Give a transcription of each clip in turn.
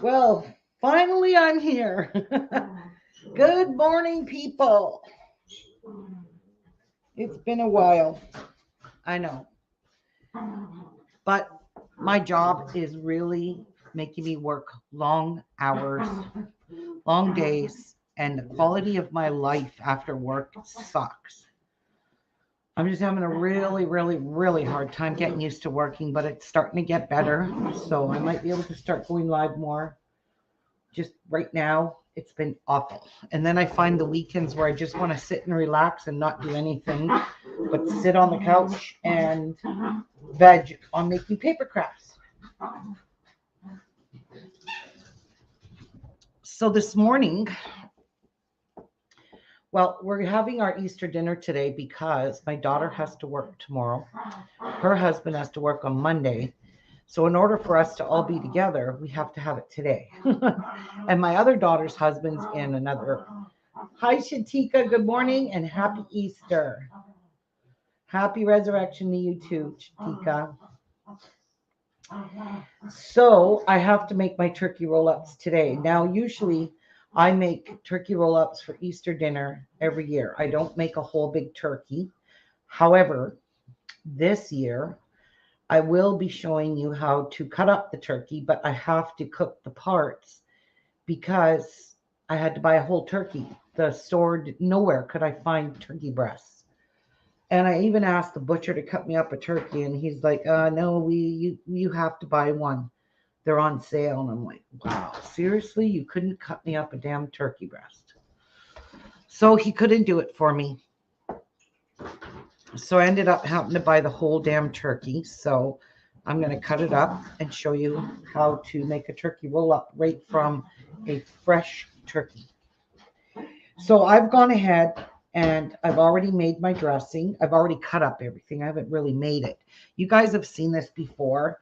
Well, finally I'm here. Good morning, people. It's been a while. I know. But my job is really making me work long hours, long days, and the quality of my life after work sucks. I'm just having a really hard time getting used to working, but it's starting to get better. So I might be able to start going live more. Just right now, it's been awful. And then I find the weekends where I just want to sit and relax and not do anything but sit on the couch and veg on making paper crafts. So this morning, well, we're having our Easter dinner today because my daughter has to work tomorrow. Her husband has to work on Monday. So in order for us to all be together, we have to have it today. And my other daughter's husband's in another. Hi, Shatika. Good morning and happy Easter. Happy resurrection to you too, Shatika. So I have to make my turkey roll-ups today. Now, usually I make turkey roll-ups for Easter dinner every year. I don't make a whole big turkey. However, this year I will be showing you how to cut up the turkey, but I have to cook the parts because I had to buy a whole turkey. The store, nowhere could I find turkey breasts. And I even asked the butcher to cut me up a turkey, and he's like, no, you have to buy one. They're on sale. And I'm like, wow, seriously? You couldn't cut me up a damn turkey breast. So he couldn't do it for me. So I ended up having to buy the whole damn turkey. So I'm going to cut it up and show you how to make a turkey roll up right from a fresh turkey. So I've gone ahead and I've already made my dressing. I've already cut up everything. I haven't really made it. You guys have seen this before.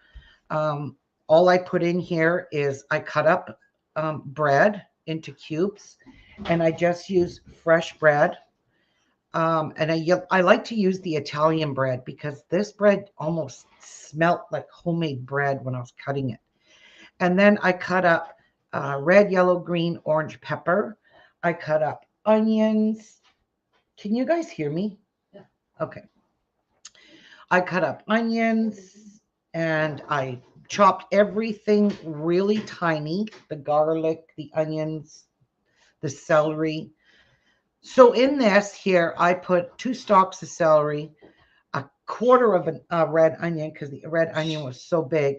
All I put in here is I cut up bread into cubes, and I just use fresh bread. And I like to use the Italian bread because this bread almost smelt like homemade bread when I was cutting it. And then I cut up red, yellow, green, orange pepper. I cut up onions. Can you guys hear me? Yeah. Okay. I cut up onions and I chopped everything really tiny, the garlic, the onions, the celery. So in this here, I put 2 stalks of celery, a quarter of a red onion because the red onion was so big,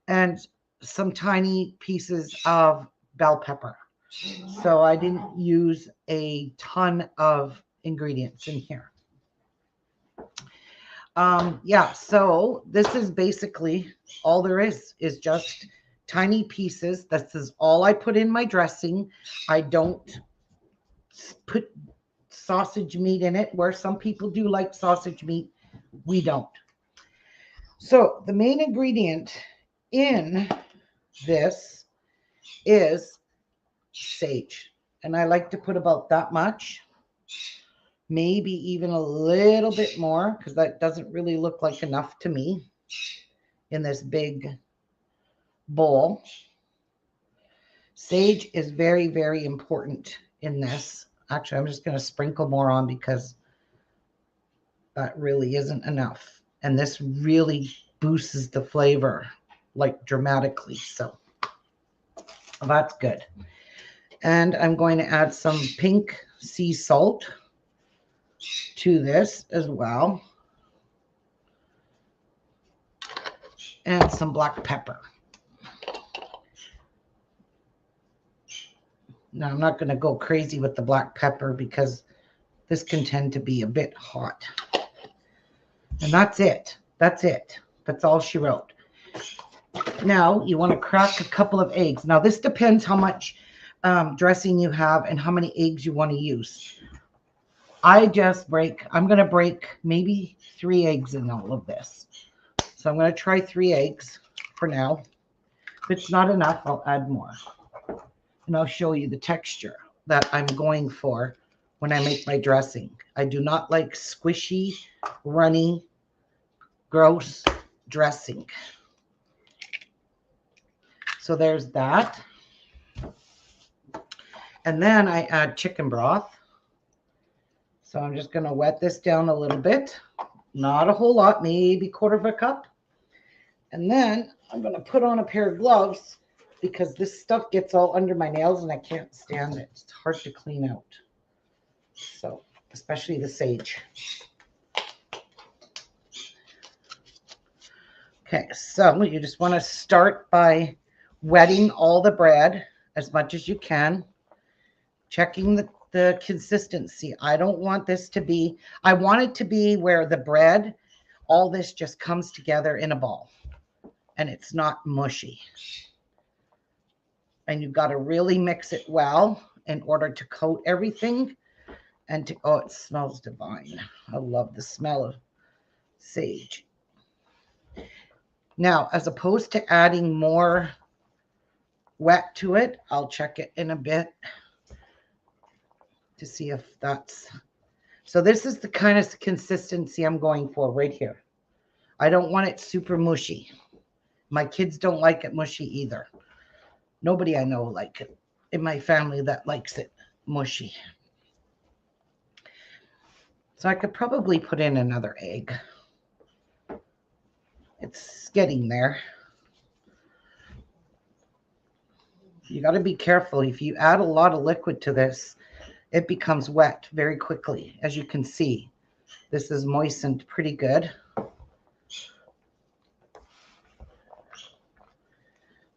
and some tiny pieces of bell pepper. So I didn't use a ton of ingredients in here. Yeah, so this is basically all there is just tiny pieces. This is all I put in my dressing. I don't put sausage meat in it, where some people do like sausage meat. We don't. So the main ingredient in this is sage. And I like to put about that much, maybe even a little bit more, because that doesn't really look like enough to me in this big bowl. Sage is very important in this. Actually, I'm just going to sprinkle more on because that really isn't enough. And this really boosts the flavor like dramatically. So that's good. And I'm going to add some pink sea salt to this as well. And some black pepper. Now, I'm not going to go crazy with the black pepper because this can tend to be a bit hot. And that's it. That's it. That's all she wrote. Now, you want to crack a couple of eggs. Now, this depends how much dressing you have and how many eggs you want to use. I'm going to break maybe 3 eggs in all of this. So I'm going to try 3 eggs for now. If it's not enough, I'll add more. And I'll show you the texture that I'm going for when I make my dressing. I do not like squishy, runny, gross dressing. So there's that. And then I add chicken broth. So I'm just going to wet this down a little bit. Not a whole lot, maybe 1/4 cup. And then I'm going to put on a pair of gloves because this stuff gets all under my nails and I can't stand it. It's hard to clean out. So, especially the sage. Okay, so you just want to start by wetting all the bread as much as you can, checking the consistency. I don't want this to be, I want it to be where the bread, all this just comes together in a ball and it's not mushy. And you've got to really mix it well in order to coat everything and to, oh, it smells divine. I love the smell of sage. Now, as opposed to adding more wet to it, I'll check it in a bit to see if that's, so this is the kind of consistency I'm going for right here. I don't want it super mushy. My kids don't like it mushy either. Nobody I know like it in my family that likes it mushy. So I could probably put in another egg. It's getting there. You got to be careful. If you add a lot of liquid to this, it becomes wet very quickly. As you can see, this is moistened pretty good.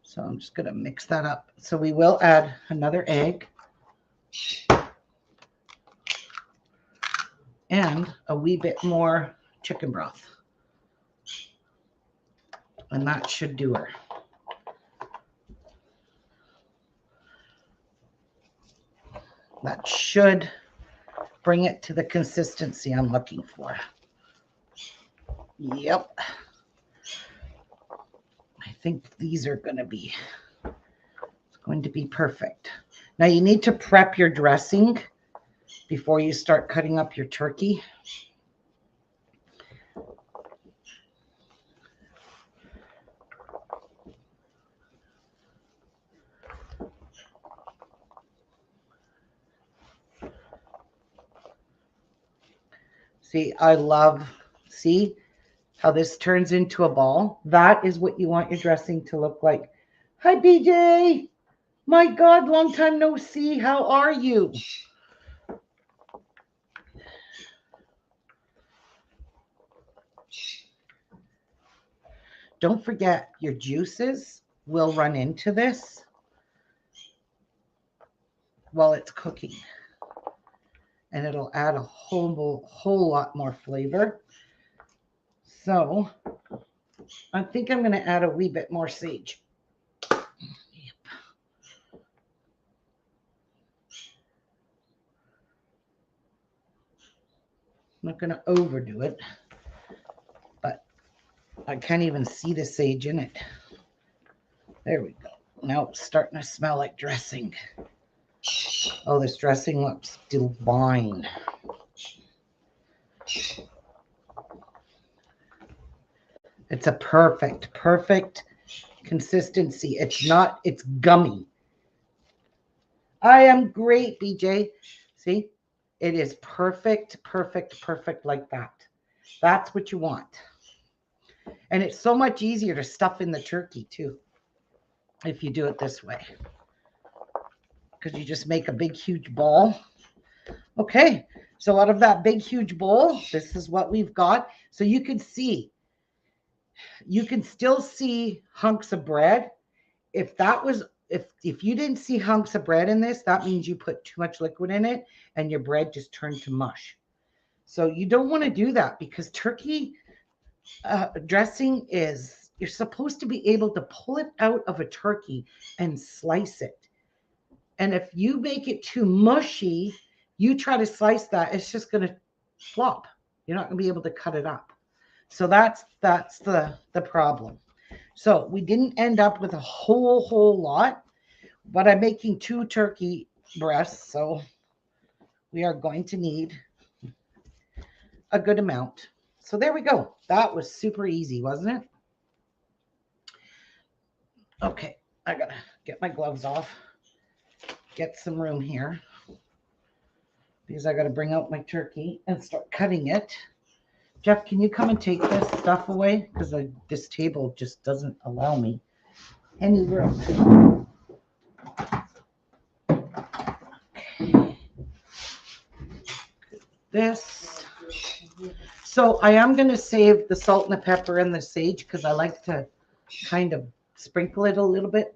So I'm just going to mix that up. So we will add another egg and a wee bit more chicken broth. And that should do her. That should bring it to the consistency I'm looking for. Yep. I think these are going to be, it's going to be perfect. Now you need to prep your dressing before you start cutting up your turkey. See, I love, see how this turns into a ball? That is what you want your dressing to look like. Hi, BJ. My God, long time no see. How are you? Don't forget, your juices will run into this while it's cooking. And it'll add a whole lot more flavor. So I think I'm going to add a wee bit more sage. Yep. I'm not going to overdo it, but I can't even see the sage in it. There we go. Now it's starting to smell like dressing. Oh, this dressing looks divine. It's a perfect consistency. It's not, it's gummy. I am great, BJ. See, it is perfect like that. That's what you want. And it's so much easier to stuff in the turkey too, if you do it this way. Because you just make a big, huge ball. Okay, so out of that big, huge bowl, this is what we've got. So you can see, you can still see hunks of bread. If that was, if you didn't see hunks of bread in this, that means you put too much liquid in it and your bread just turned to mush. So you don't want to do that because turkey dressing is, you're supposed to be able to pull it out of a turkey and slice it. And if you make it too mushy, you try to slice that, it's just going to flop. You're not going to be able to cut it up. So that's the problem. So we didn't end up with a whole lot, but I'm making 2 turkey breasts. So we are going to need a good amount. So there we go. That was super easy, wasn't it? Okay. I gotta get my gloves off, get some room here, because I gotta bring out my turkey and start cutting it. Jeff, can you come and take this stuff away? Because this table just doesn't allow me any room. This. So I am going to save the salt and the pepper and the sage because I like to kind of sprinkle it a little bit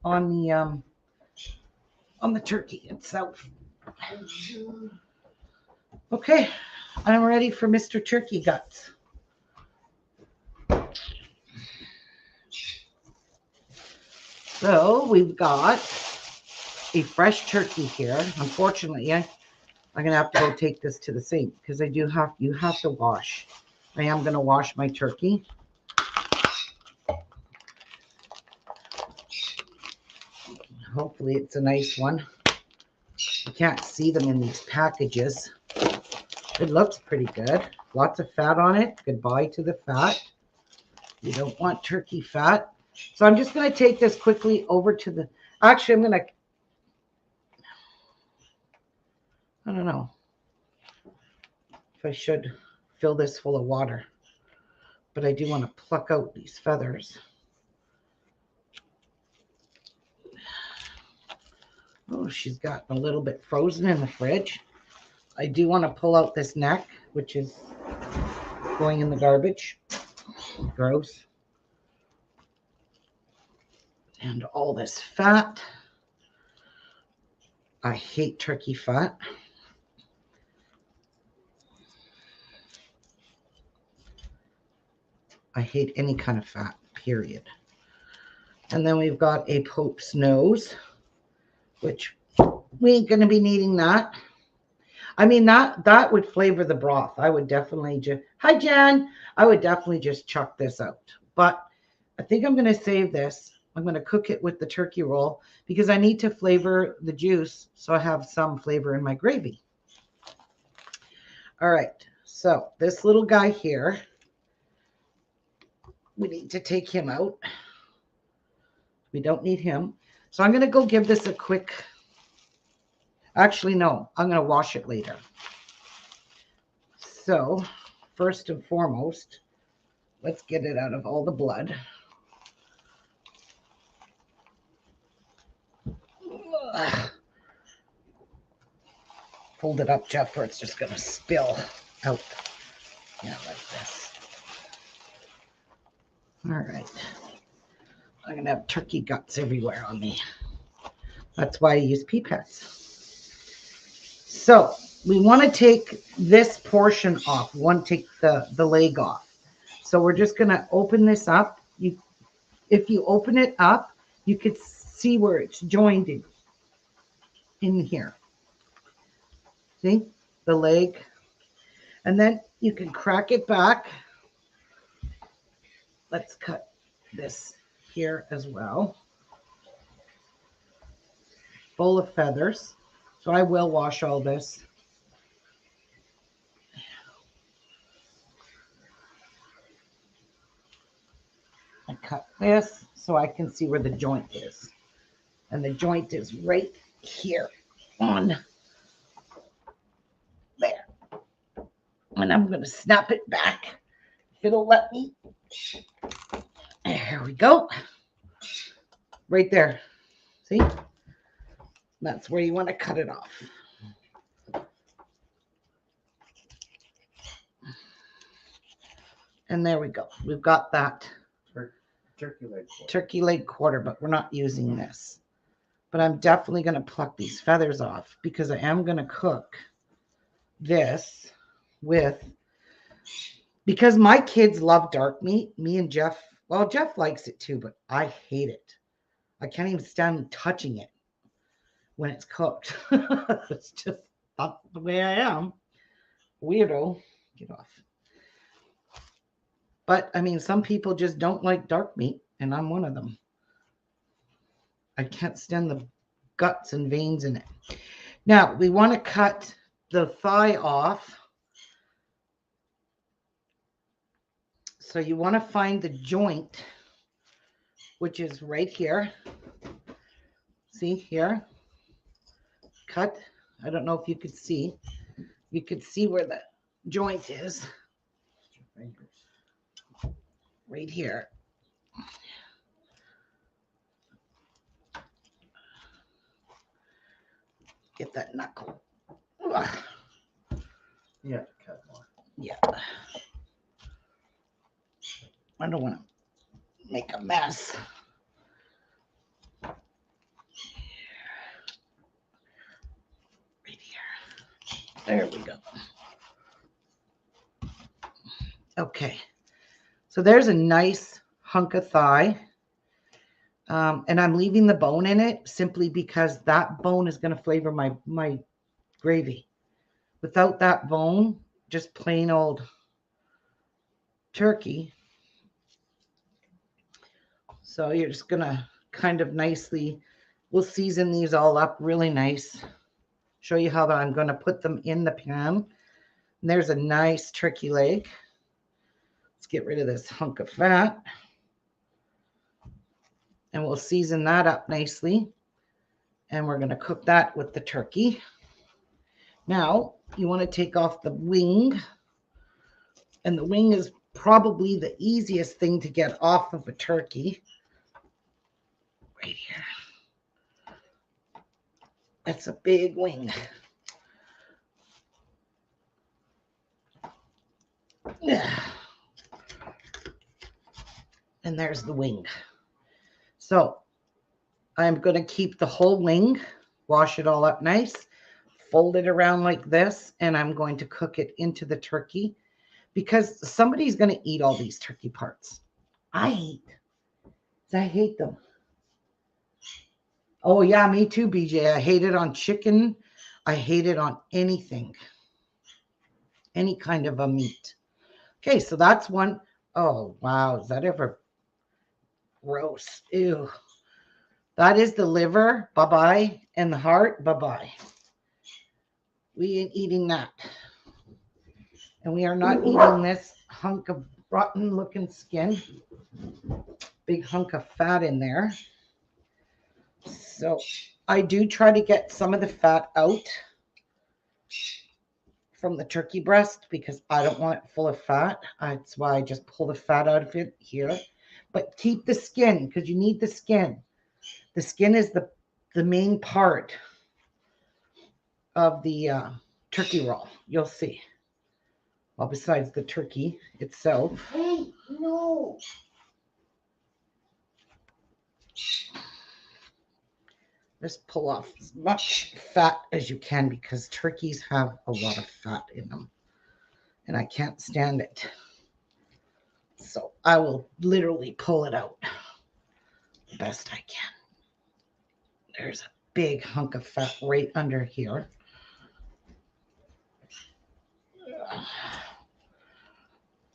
on the turkey itself. Okay, I'm ready for Mr. Turkey Guts. So we've got a fresh turkey here. Unfortunately, I'm going to have to go take this to the sink because you have to wash. I am going to wash my turkey. Hopefully it's a nice one. You can't see them in these packages. It looks pretty good. Lots of fat on it. Goodbye to the fat. You don't want turkey fat. So I'm just going to take this quickly over to the... Actually, I'm going to... I don't know if I should fill this full of water. But I do want to pluck out these feathers. Oh, she's gotten a little bit frozen in the fridge. I do want to pull out this neck, which is going in the garbage. Gross. And all this fat. I hate turkey fat. I hate any kind of fat, period. And then we've got a Pope's nose, which we ain't going to be needing that. I mean, that would flavor the broth. I would definitely just... Hi, Jen. I would definitely just chuck this out. But I think I'm going to save this. I'm going to cook it with the turkey roll because I need to flavor the juice so I have some flavor in my gravy. All right. So this little guy here, we need to take him out. We don't need him. So I'm going to go give this a quick... Actually, no. I'm going to wash it later. So first and foremost, let's get it out of all the blood. Hold it up, Jeff, or it's just going to spill out. Yeah, like this. All right. I'm going to have turkey guts everywhere on me. That's why I use pipettes. So we want to take this portion off. We want to take the leg off. So we're just going to open this up. If you open it up, you could see where it's joined in here. See the leg? And then you can crack it back. Let's cut this here as well. Full of feathers. So I will wash all this. I cut this so I can see where the joint is. And the joint is right here on there. And I'm going to snap it back if it'll let me. There we go. Right there. See? That's where you want to cut it off. And there we go. We've got that turkey leg quarter, but we're not using this. But I'm definitely going to pluck these feathers off because I am going to cook this with, because my kids love dark meat. Me and Jeff, well, Jeff likes it too, but I hate it. I can't even stand touching it when it's cooked. It's just not the way I am. Weirdo. Get off. But I mean, some people just don't like dark meat, and I'm one of them. I can't stand the guts and veins in it. Now, we want to cut the thigh off. So you want to find the joint which is right here. See here, cut. I don't know if you could see. You could see where the joint is. Right here. Get that knuckle. Ugh. Yeah, cut more. Yeah. I don't want to make a mess. Right here. There we go. Okay. So there's a nice hunk of thigh. And I'm leaving the bone in it simply because that bone is going to flavor my gravy. Without that bone, just plain old turkey. So you're just going to kind of nicely, we'll season these all up really nice. Show you how I'm going to put them in the pan. And there's a nice turkey leg. Let's get rid of this hunk of fat. And we'll season that up nicely. And we're going to cook that with the turkey. Now, you want to take off the wing. And the wing is probably the easiest thing to get off of a turkey. Right here. That's a big wing. Yeah. And there's the wing. So I'm going to keep the whole wing, wash it all up nice, fold it around like this, and I'm going to cook it into the turkey because somebody's going to eat all these turkey parts. I hate them. Oh, yeah, me too, BJ. I hate it on chicken. I hate it on anything, any kind of a meat. Okay, so that's one. Oh, wow. Is that ever gross? Ew. That is the liver. Bye-bye. And the heart. Bye-bye. We ain't eating that. And we are not eating this hunk of rotten looking skin. Big hunk of fat in there. So I do try to get some of the fat out from the turkey breast because I don't want it full of fat. That's why I just pull the fat out of it here. But keep the skin because you need the skin. The skin is the main part of the turkey roll. You'll see. Well, besides the turkey itself. Hey, no. Just pull off as much fat as you can because turkeys have a lot of fat in them. And I can't stand it. So I will literally pull it out the best I can. There's a big hunk of fat right under here.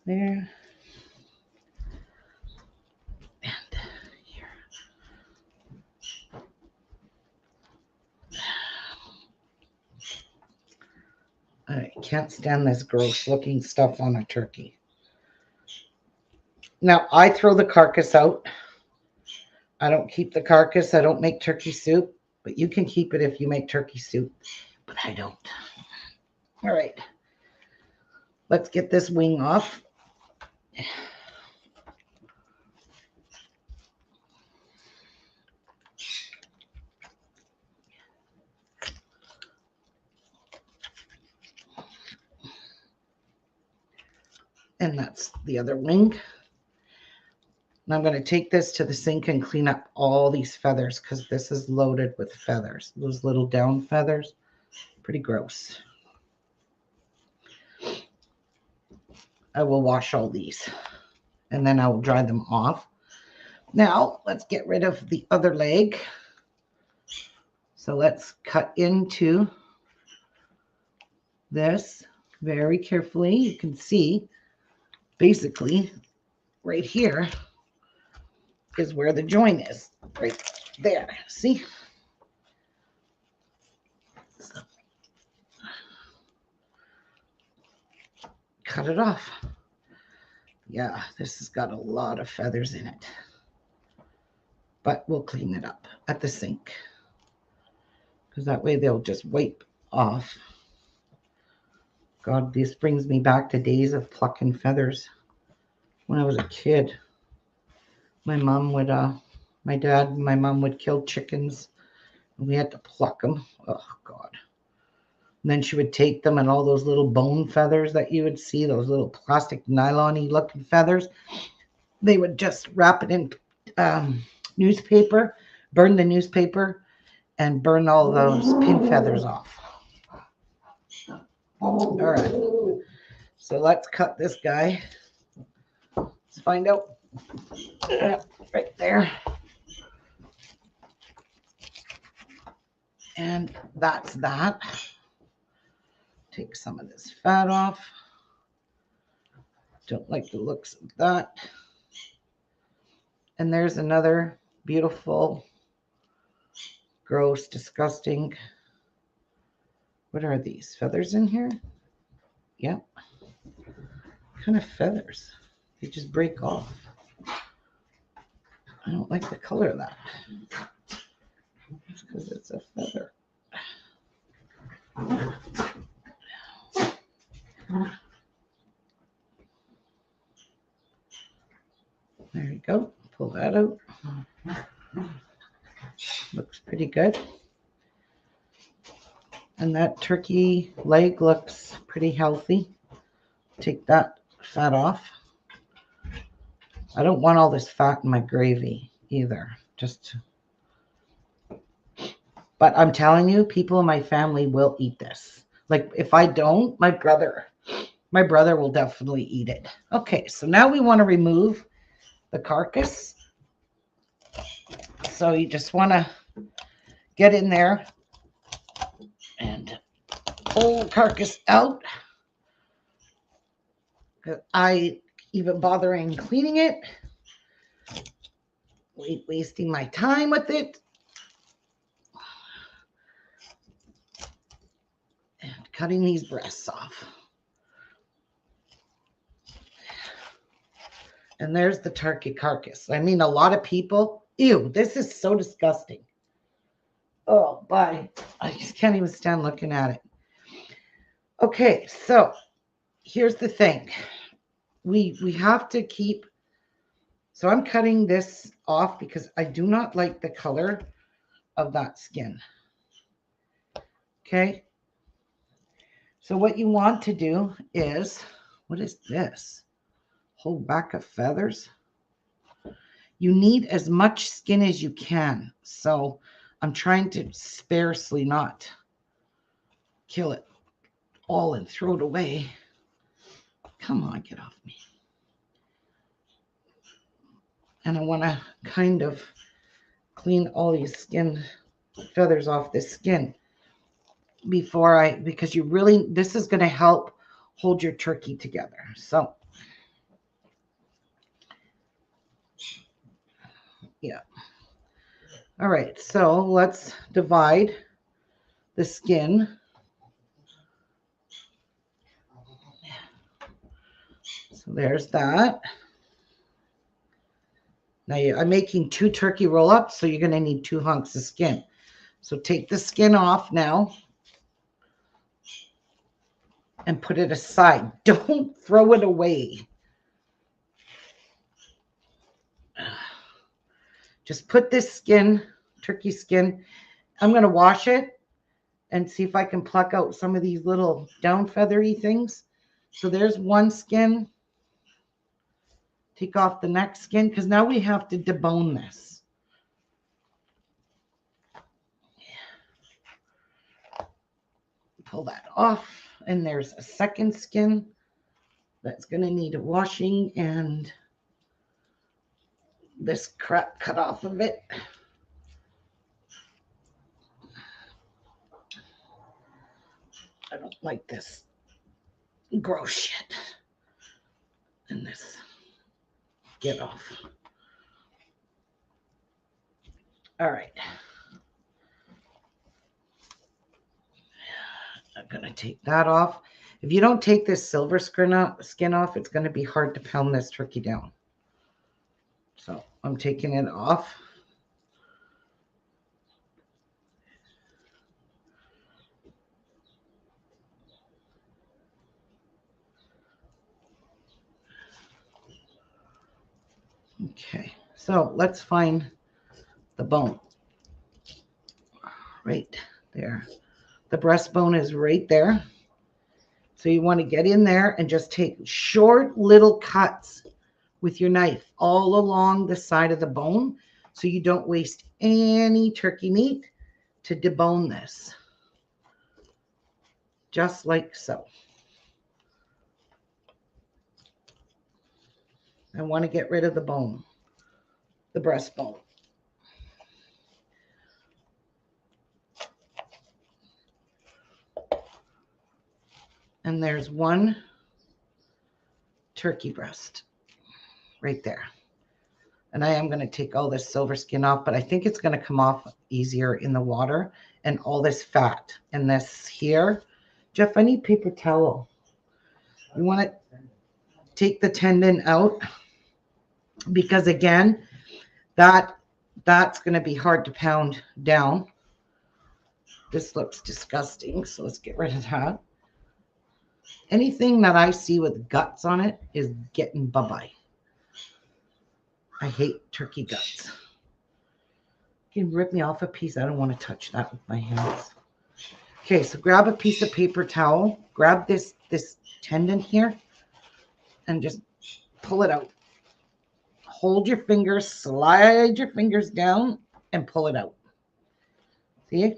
There. And here. I can't stand this gross looking stuff on a turkey. Now, I throw the carcass out. I don't keep the carcass. I don't make turkey soup, but you can keep it if you make turkey soup, but I don't. All right. Let's get this wing off. And that's the other wing. And I'm going to take this to the sink and clean up all these feathers because this is loaded with feathers. Those little down feathers, pretty gross. I will wash all these and then I will dry them off. Now, let's get rid of the other leg. So let's cut into this very carefully. You can see basically right here is where the joint is, right there. See? So, cut it off. Yeah, this has got a lot of feathers in it. but we'll clean it up at the sink because that way they'll just wipe off. God, this brings me back to days of plucking feathers. When I was a kid, my dad and my mom would kill chickens and we had to pluck them. Oh, God. And then she would take them and all those little bone feathers that you would see, those little plastic nylon-y looking feathers, they would just wrap it in newspaper, burn the newspaper, and burn all those pin feathers off. All right. So let's cut this guy. Let's find out. Right there. And that's that. Take some of this fat off. Don't like the looks of that. And there's another beautiful, gross, disgusting. What are these? Feathers in here? Yep. What kind of feathers? They just break off. I don't like the color of that. It's because it's a feather. There you go. Pull that out. Looks pretty good. And that turkey leg looks pretty healthy. Take that fat off. I don't want all this fat in my gravy either. But I'm telling you, people in my family will eat this. Like if I don't, my brother will definitely eat it. Okay, so now we want to remove the carcass. So you just want to get in there and pull the carcass out. I even bothering cleaning it, wasting my time with it, and cutting these breasts off. And there's the turkey carcass. I mean, a lot of people, ew, this is so disgusting. Oh, bye. I just can't even stand looking at it. Okay, so here's the thing. We have to keep, so I'm cutting this off because I do not like the color of that skin. Okay. So what you want to do is, what is this? Whole back of feathers. You need as much skin as you can. So I'm trying to sparsely not kill it all and throw it away. Come on, get off me. And I want to kind of clean all these skin feathers off this skin before because you really, this is going to help hold your turkey together. So yeah. All right, so let's divide the skin. So there's that. Now I'm making 2 turkey roll-ups, so you're going to need 2 hunks of skin. So take the skin off now and put it aside. Don't throw it away. Just put this skin, turkey skin, I'm going to wash it and see if I can pluck out some of these little down feathery things. So there's one skin. Take off the next skin because now we have to debone this. Pull that off. And there's a second skin that's going to need a washing and this crap cut off of it. I don't like this gross shit. And this, get off. All right. I'm going to take that off. If you don't take this silver skin off, it's going to be hard to pound this turkey down. So I'm taking it off. Okay, so let's find the bone. Right there. The breastbone is right there. So you want to get in there and just take short little cuts with your knife all along the side of the bone so you don't waste any turkey meat to debone this. Just like so. I want to get rid of the bone, the breastbone. And there's one turkey breast right there. And I am going to take all this silver skin off, but I think it's going to come off easier in the water and all this fat and this here. Jeff, I need paper towel. You want to take the tendon out because again, that's going to be hard to pound down. This looks disgusting, so let's get rid of that. Anything that I see with guts on it is getting bye-bye. I hate turkey guts. You can rip me off a piece. I don't want to touch that with my hands. Okay, so grab a piece of paper towel. Grab this tendon here and just pull it out. Hold your fingers, slide your fingers down and pull it out. See?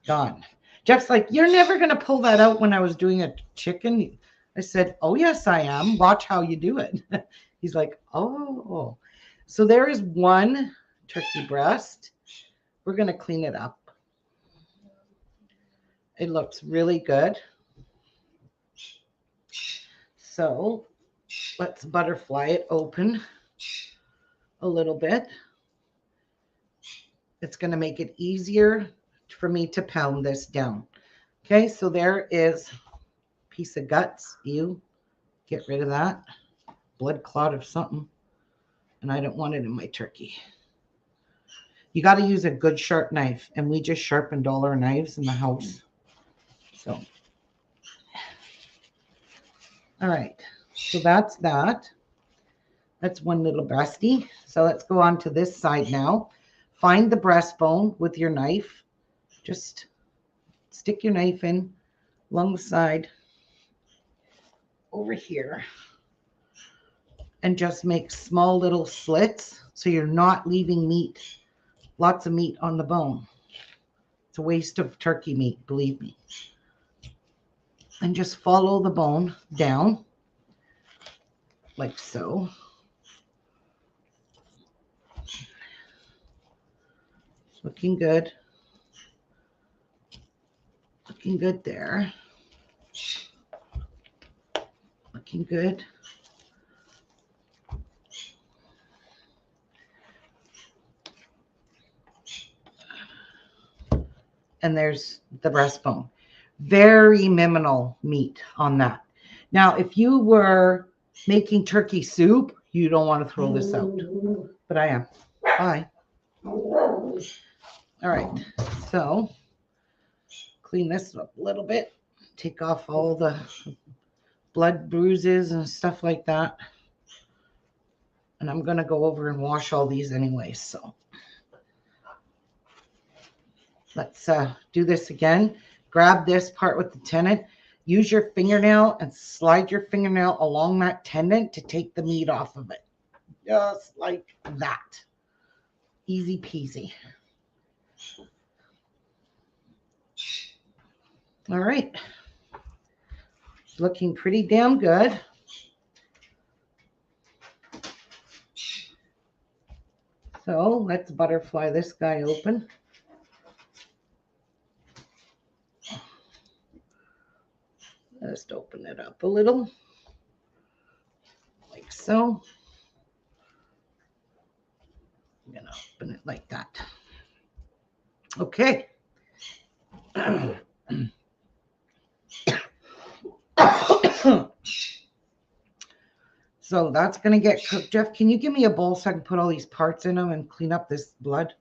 Gone. Jeff's like, you're never going to pull that out when I was doing a chicken. I said, oh, yes, I am. Watch how you do it. He's like, oh. So there is one turkey breast. We're going to clean it up. It looks really good. So let's butterfly it open a little bit. It's going to make it easier for me to pound this down. Okay, so there is a piece of guts. You get rid of that. Blood clot of something. And I don't want it in my turkey. You got to use a good sharp knife. And we just sharpened all our knives in the house. So, all right. So that's that. That's one little breasty. So let's go on to this side now. Find the breastbone with your knife. Just stick your knife in along the side over here. And just make small little slits so you're not leaving meat, lots of meat on the bone. It's a waste of turkey meat, believe me. And just follow the bone down like so. Looking good. Looking good there. Looking good. And there's the breastbone. Very minimal meat on that. Now, if you were making turkey soup, you don't want to throw this out. But I am. Bye. All right. So clean this up a little bit. Take off all the blood bruises and stuff like that. And I'm going to go over and wash all these anyway. So let's do this again. Grab this part with the tendon. Use your fingernail and slide your fingernail along that tendon to take the meat off of it. Just like that. Easy peasy. All right. Looking pretty damn good. So let's butterfly this guy open. Just open it up a little, like so. I'm gonna open it like that. Okay. So that's gonna get cooked. Jeff, can you give me a bowl so I can put all these parts in them and clean up this blood?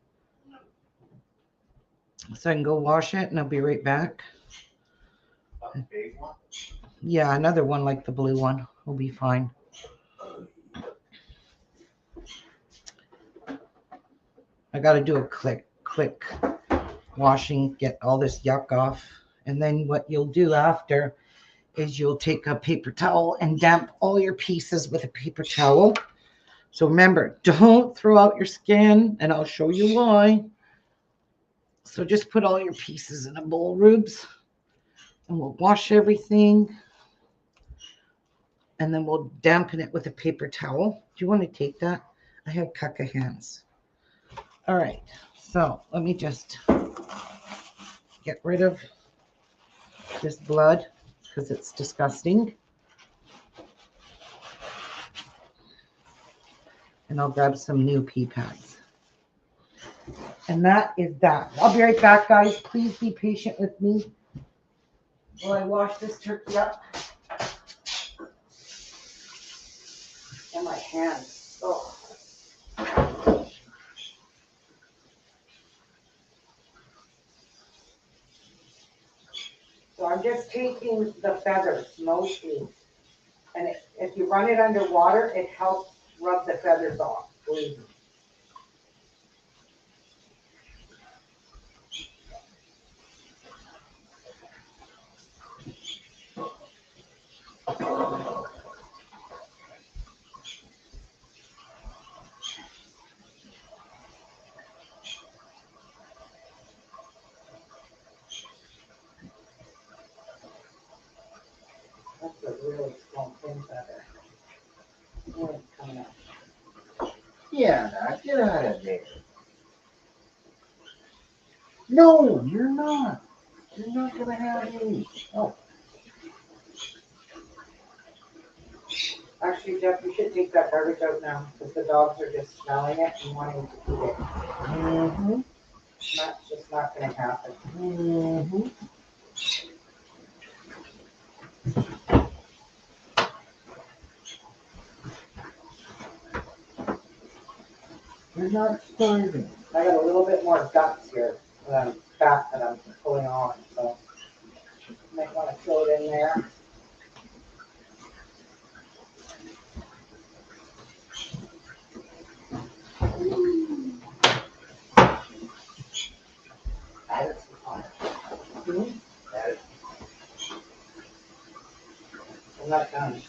So I can go wash it and I'll be right back. A big one? Yeah, another one like the blue one will be fine. I got to do a quick washing, get all this yuck off. And then what you'll do after is you'll take a paper towel and damp all your pieces with a paper towel. So remember, don't throw out your skin, and I'll show you why. So just put all your pieces in a bowl, Rubes, and we'll wash everything. And then we'll dampen it with a paper towel. Do you want to take that? I have caca hands. All right, so let me just get rid of this blood because it's disgusting. And I'll grab some new pea pads. And that is that. I'll be right back, guys. Please be patient with me while I wash this turkey up. And my hands. Oh. So I'm just taking the feathers mostly. And if you run it under water, it helps rub the feathers off. Believe me. That's a really small thin feather. Oh, it's coming out. Yeah, now get out of there. No, you're not. You're not gonna have any. Oh, Actually, Jeff, you should take that garbage out now because the dogs are just smelling it and wanting to eat it. mm-hmm. That's just not going to happen. Mm-hmm. You're not starving. I got a little bit more guts here, fat that I'm pulling on, so might want to throw it in there. That is fine. That is I'm not done.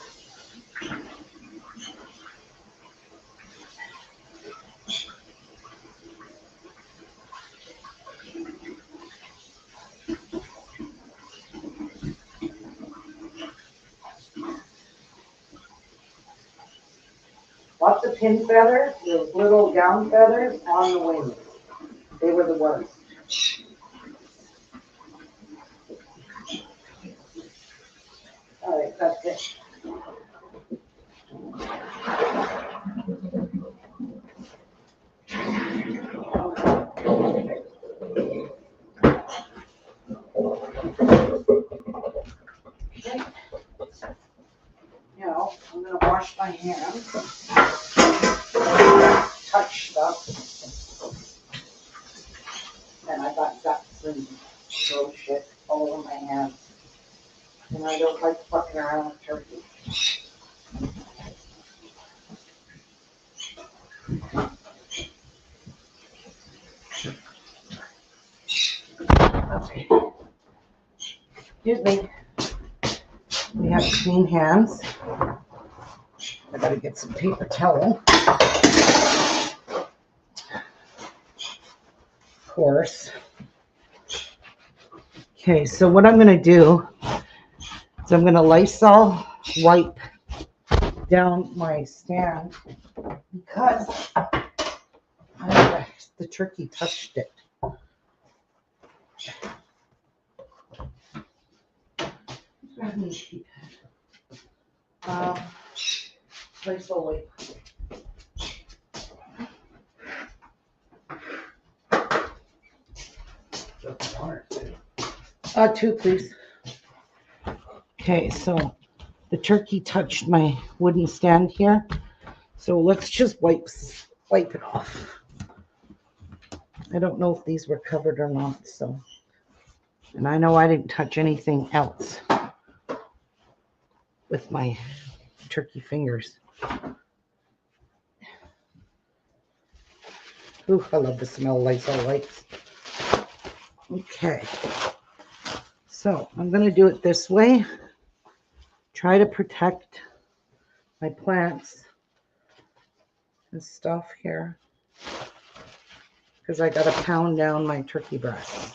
Lots of pin feathers, those little down feathers on the wings. They were the worst. All right, that's it. Okay. Now, I'm going to wash my hands. Touch stuff. And I got guts and gross shit all over my hands. And I don't like fucking around with turkey. Okay. Excuse me. We have clean hands. I gotta get some paper towel. Of course. Okay, so what I'm gonna do is I'm gonna Lysol wipe down my stand because the turkey touched it. Lysol wipe. just one or two. Two, please. Okay, so the turkey touched my wooden stand here. So let's just wipe it off. I don't know if these were covered or not, so. And I know I didn't touch anything else with my turkey fingers. Ooh, I love the smell of Lysol wipes. Okay. So I'm going to do it this way. Try to protect my plants and stuff here, because I got to pound down my turkey breast.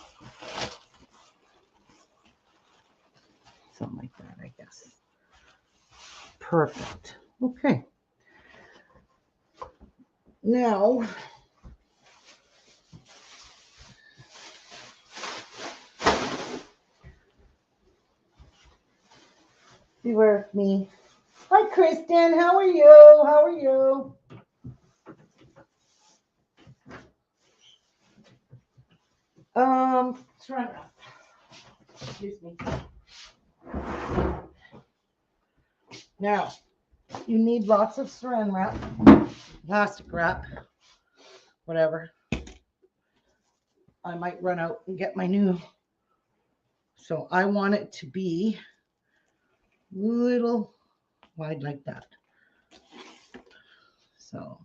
Something like that, I guess. Perfect. Okay. Now, be with me. Hi, Kristen. How are you? How are you? Saran wrap. Excuse me. Now, you need lots of saran wrap, plastic wrap, whatever. I might run out and get my new. So I want it to be a little wide like that. So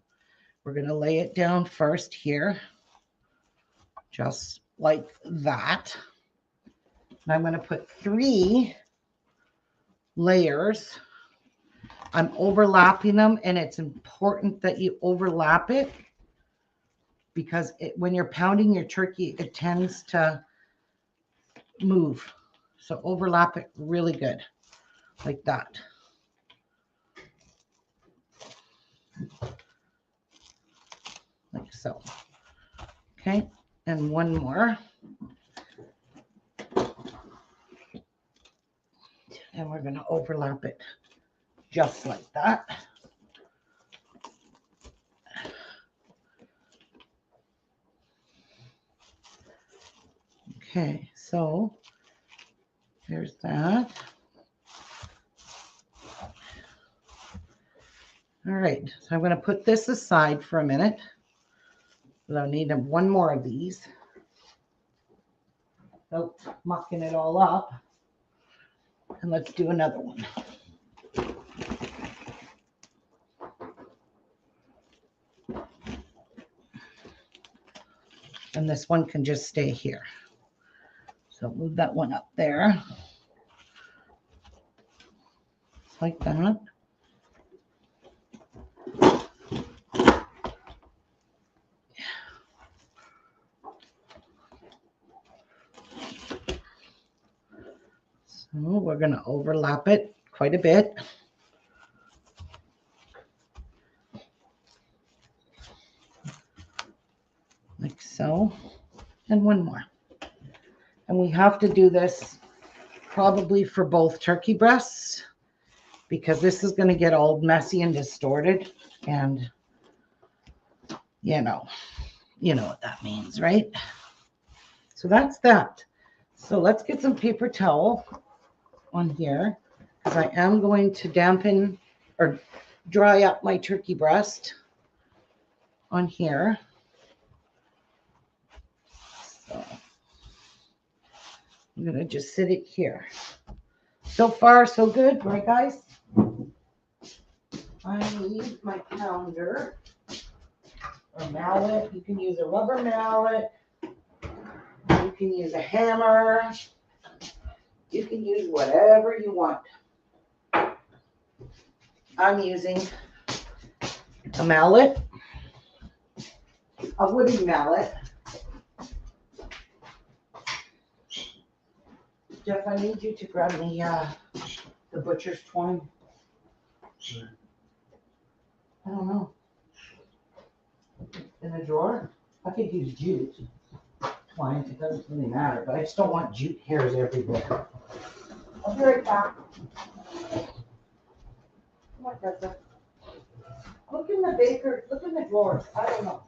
we're going to lay it down first here, just like that. And I'm going to put 3 layers. I'm overlapping them, and it's important that you overlap it, because when you're pounding your turkey, it tends to move. So overlap it really good, like that. Like so. Okay, and one more. And we're going to overlap it just like that. Okay, so there's that. All right, so I'm going to put this aside for a minute. I'll need one more of these without mucking it all up. And let's do another one. And this one can just stay here. So move that one up there. Just like that. So we're going to overlap it quite a bit. Like so. And one more. And we have to do this probably for both turkey breasts, because this is going to get all messy and distorted. And you know what that means, right? So that's that. So let's get some paper towel on here, because I am going to dampen or dry up my turkey breast on here. So I'm going to just sit it here. So far, so good, right, guys? I need my pounder or mallet. You can use a rubber mallet. You can use a hammer. You can use whatever you want. I'm using a mallet, a wooden mallet. Jeff, I need you to grab me the butcher's twine. I don't know. In a drawer? I could use jute twine. It doesn't really matter, but I just don't want jute hairs everywhere. I'll be right back. Come on, Tessa. Look in the drawers. I don't know.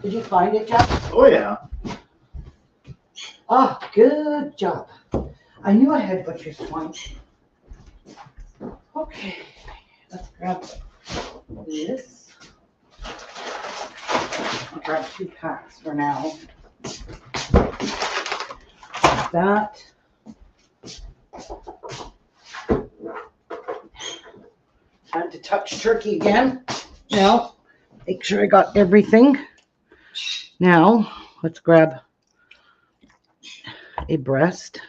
Did you find it, Jeff? Oh, yeah. Oh, good job. I knew I had butcher's twine. Okay, let's grab this. I'll grab 2 packs for now. Like that. Time to touch turkey again. Now, make sure I got everything. Now, let's grab a breast.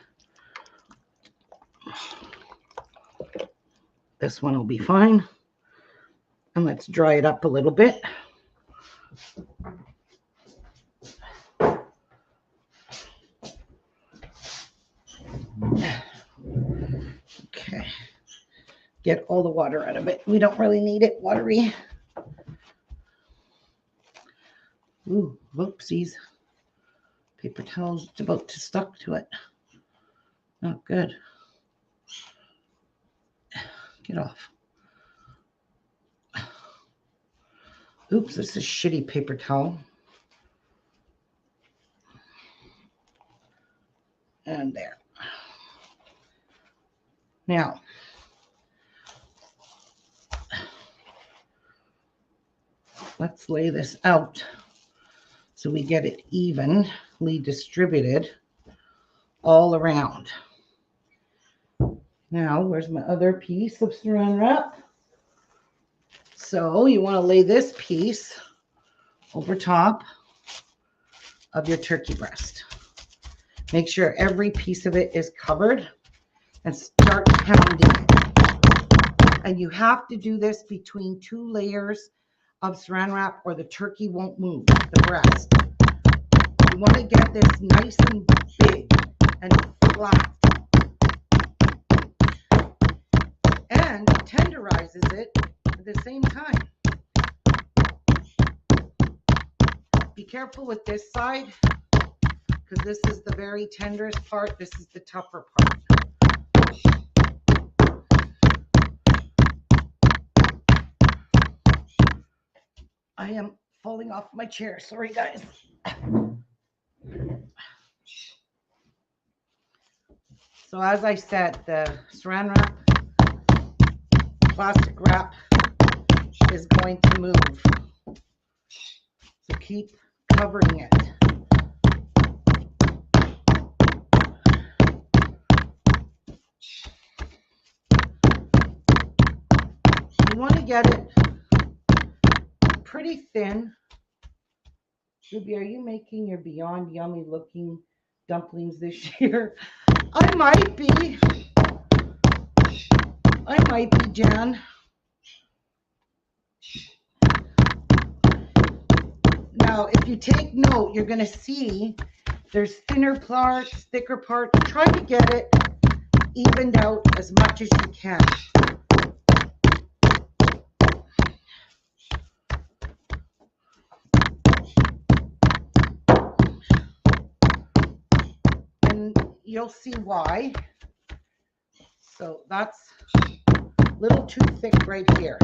This one will be fine. And let's dry it up a little bit. Okay. Get all the water out of it. We don't really need it watery. Ooh, whoopsies. Paper towel's about to stuck to it. Not good. Get off. Oops, this is shitty paper towel. And there. Now, let's lay this out so we get it evenly distributed all around. Now, where's my other piece of saran wrap? So you want to lay this piece over top of your turkey breast. Make sure every piece of it is covered and start pounding it. And you have to do this between 2 layers of saran wrap or the turkey won't move, the breast. You want to get this nice and big and flat. And tenderizes it at the same time. Be careful with this side because this is the very tenderest part. This is the tougher part. I am falling off my chair. Sorry, guys. So as I said, the saran wrap, plastic wrap is going to move. So keep covering it. You want to get it pretty thin. Ruby, are you making your Beyond Yummy looking dumplings this year? I might be. Jan. Now, if you take note, you're going to see there's thinner parts, thicker parts. Try to get it evened out as much as you can. And you'll see why. So that's a little too thick right here.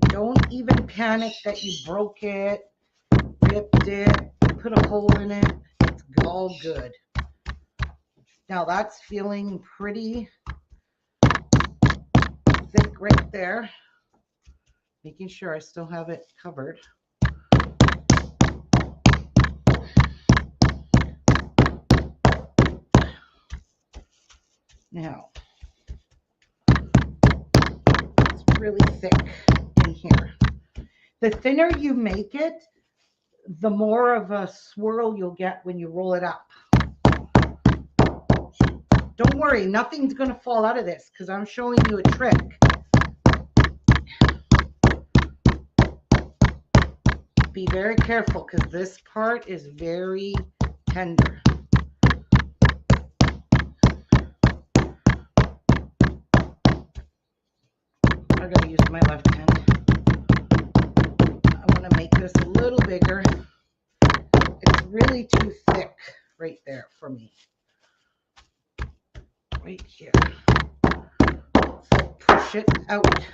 Don't even panic that you broke it, ripped it, put a hole in it. It's all good. Now that's feeling pretty thick right there. Making sure I still have it covered. Now, it's really thick in here. The thinner you make it, the more of a swirl you'll get when you roll it up. Don't worry, nothing's going to fall out of this because I'm showing you a trick. Be very careful because this part is very tender. I'm going to use my left hand. I want to make this a little bigger. It's really too thick right there for me. Right here. So push it out.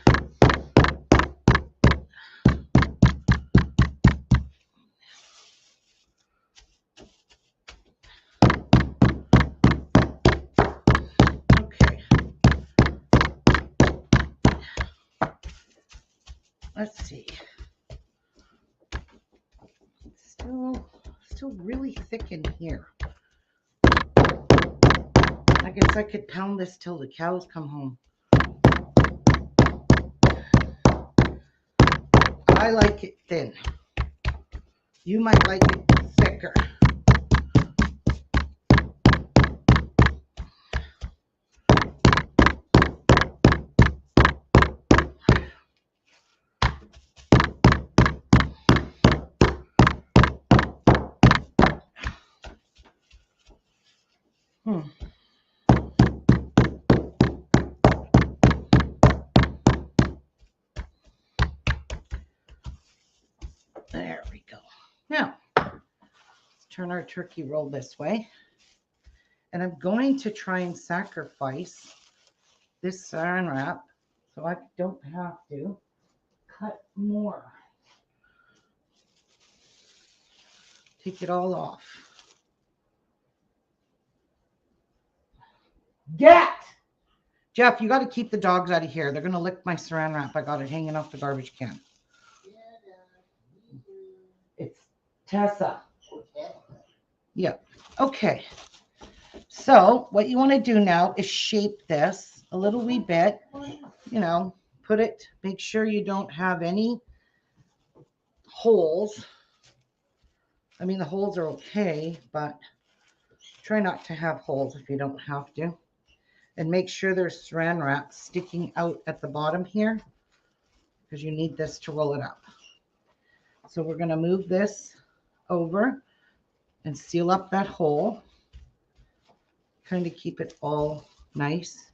Oh, still really thick in here. I guess I could pound this till the cows come home. I like it thin. You might like it thicker. There we go. Now, let's turn our turkey roll this way. And I'm going to try and sacrifice this saran wrap so I don't have to cut more. Take it all off. Get! Jeff, you got to keep the dogs out of here. They're going to lick my saran wrap. I got it hanging off the garbage can. It's Tessa. Yeah. Okay. So what you want to do now is shape this a little wee bit. You know, put it, make sure you don't have any holes. I mean, the holes are okay, but try not to have holes if you don't have to. And make sure there's saran wrap sticking out at the bottom here because you need this to roll it up. So we're going to move this over and seal up that hole. Kind of keep it all nice.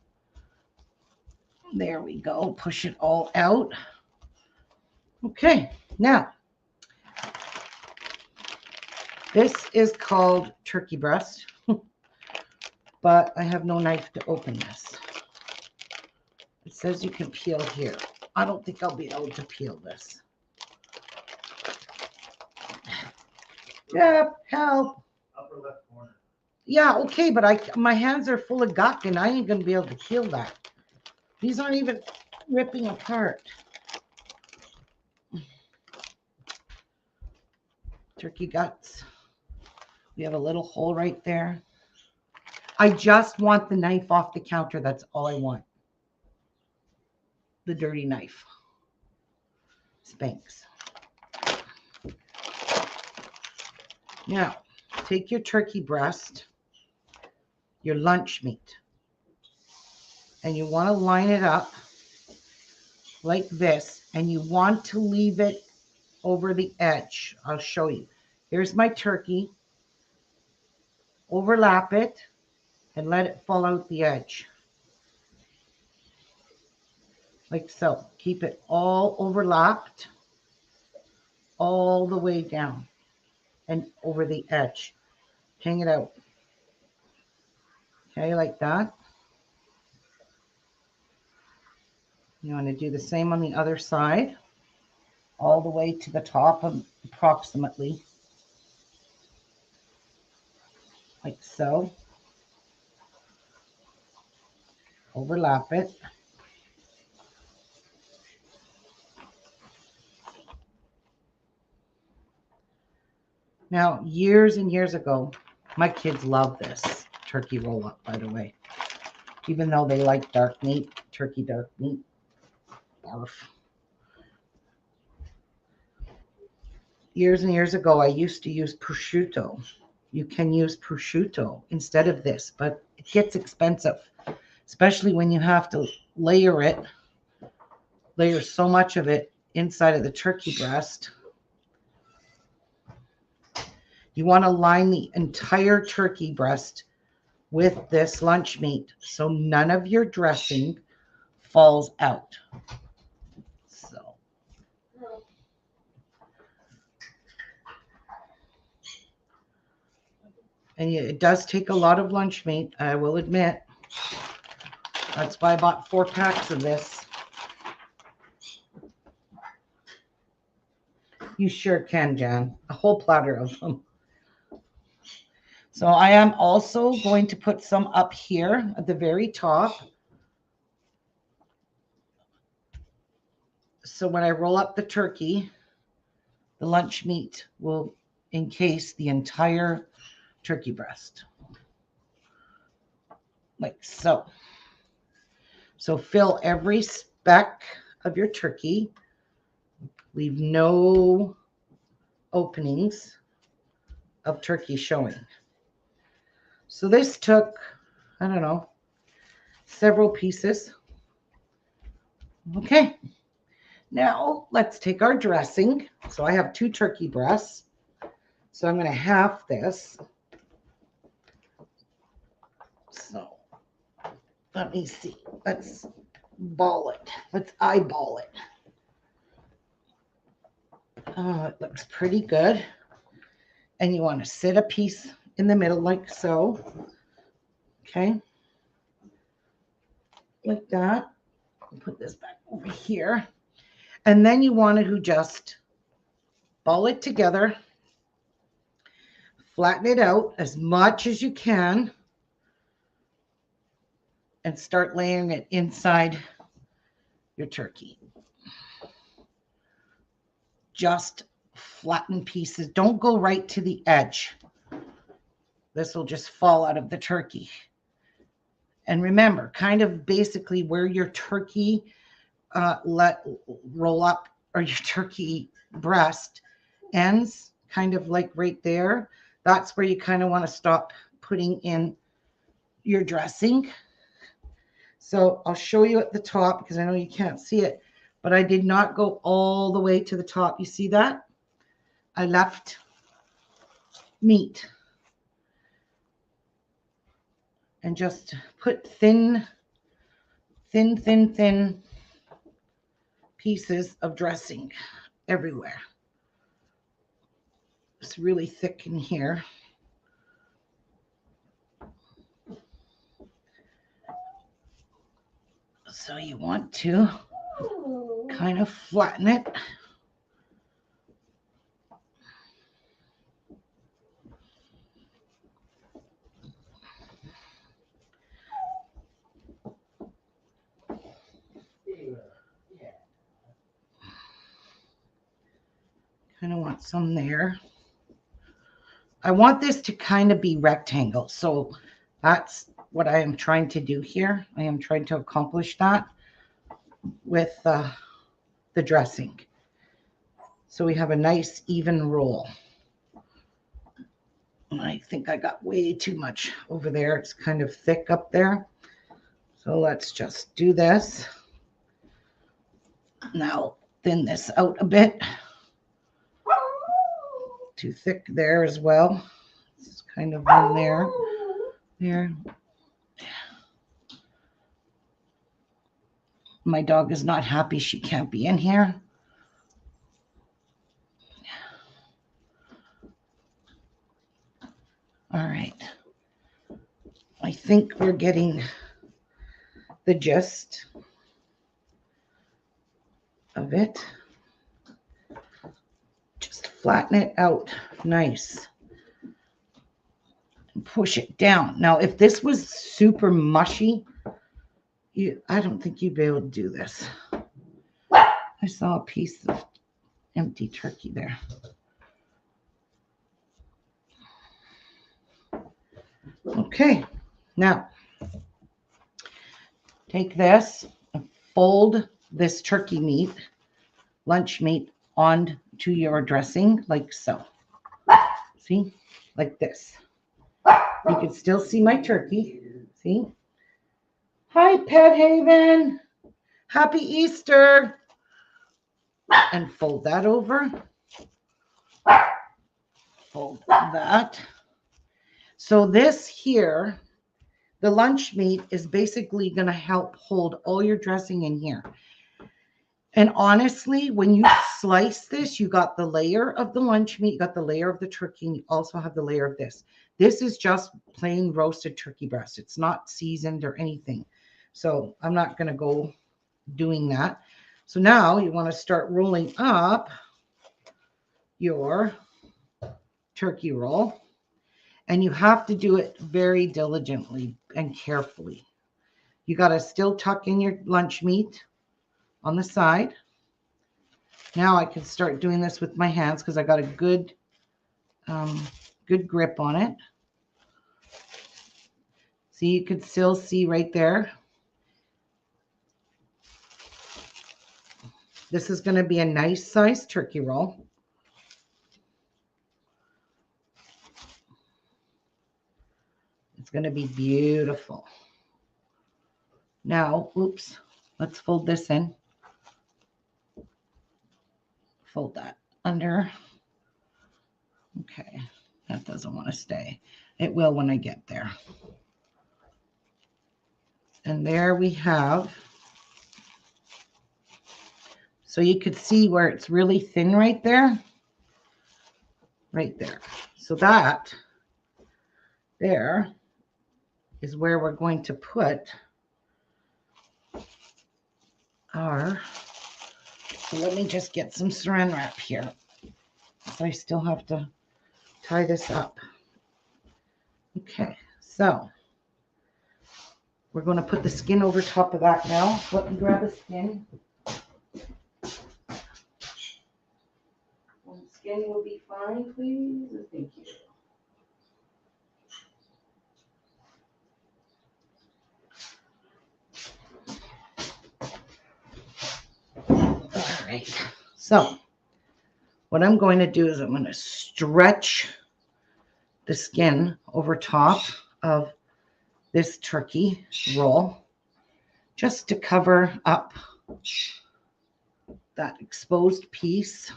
There we go. Push it all out. Okay, now this is called turkey breast, but I have no knife to open this. It says you can peel here. I don't think I'll be able to peel this. Yeah, help. Upper left corner. Yeah, okay, but my hands are full of guck and I ain't gonna be able to peel that. These aren't even ripping apart. Turkey guts. We have a little hole right there. I just want the knife off the counter. That's all I want. The dirty knife. Spanks. Now, take your turkey breast, your lunch meat, and you want to line it up like this, and you want to leave it over the edge. I'll show you. Here's my turkey. Overlap it and let it fall out the edge. Like so. Keep it all overlapped all the way down and over the edge. Hang it out. Okay, like that. You want to do the same on the other side, all the way to the top of approximately, like so. Overlap it. Now, years and years ago, my kids love this turkey roll-up, by the way. Even though they like dark meat, turkey dark meat. Barf. Years and years ago, I used to use prosciutto. You can use prosciutto instead of this, but it gets expensive, especially when you have to layer so much of it inside of the turkey breast. You want to line the entire turkey breast with this lunch meat so none of your dressing falls out. So. And it does take a lot of lunch meat, I will admit. That's why I bought 4 packs of this. You sure can, Jan. A whole platter of them. So I am also going to put some up here at the very top. So when I roll up the turkey, the lunch meat will encase the entire turkey breast. Like so. So fill every speck of your turkey. Leave no openings of turkey showing. So this took, I don't know, several pieces. Okay. Now let's take our dressing. So I have 2 turkey breasts. So I'm going to half this. So let me see. Let's ball it. Let's eyeball it. Oh, it looks pretty good. And you want to sit a piece in the middle like so. Okay. Like that. Put this back over here. And then you want to just ball it together. Flatten it out as much as you can. And start layering it inside your turkey. Just flatten pieces. Don't go right to the edge. This will just fall out of the turkey. And remember, kind of basically where your turkey let roll up, or your turkey breast ends, kind of like right there. That's where you kind of want to stop putting in your dressing. So I'll show you at the top because I know you can't see it, but I did not go all the way to the top. You see that? I left meat. And just put thin pieces of dressing everywhere. It's really thick in here. So you want to kind of flatten it. Kind of want some there. I want this to kind of be rectangle. So that's what I am trying to do here. I am trying to accomplish that with the dressing. So we have a nice even roll. And I think I got way too much over there. It's kind of thick up there. So let's just do this. Now thin this out a bit. Too thick there as well. It's kind of in there. There. My dog is not happy she can't be in here. All right. I think we're getting the gist of it. Just flatten it out nice and push it down. Now, if this was super mushy, I don't think you'd be able to do this. I saw a piece of empty turkey there. Okay, now take this and fold this turkey meat, lunch meat, onto your dressing like so. See, like this. You can still see my turkey. See? Hi, Pet Haven. Happy Easter. And fold that over. Fold that. So this here, the lunch meat is basically going to help hold all your dressing in here. And honestly, when you slice this, you got the layer of the lunch meat, you got the layer of the turkey, and you also have the layer of this. This is just plain roasted turkey breast. It's not seasoned or anything. So I'm not going to go doing that. So now you want to start rolling up your turkey roll. And you have to do it very diligently and carefully. You got to still tuck in your lunch meat on the side. Now I can start doing this with my hands because I got a good good grip on it. See, you could still see right there. This is going to be a nice size turkey roll. It's going to be beautiful. Now, oops, let's fold this in. Fold that under. Okay, that doesn't want to stay. It will when I get there. And there we have, so you could see where it's really thin right there. Right there. So that there is where we're going to put our, so let me just get some saran wrap here. So I still have to tie this up. Okay, so we're going to put the skin over top of that now. Let me grab a skin. One skin will be fine, please. Thank you. All right, so what I'm going to do is I'm going to stretch the skin over top of this turkey roll just to cover up that exposed piece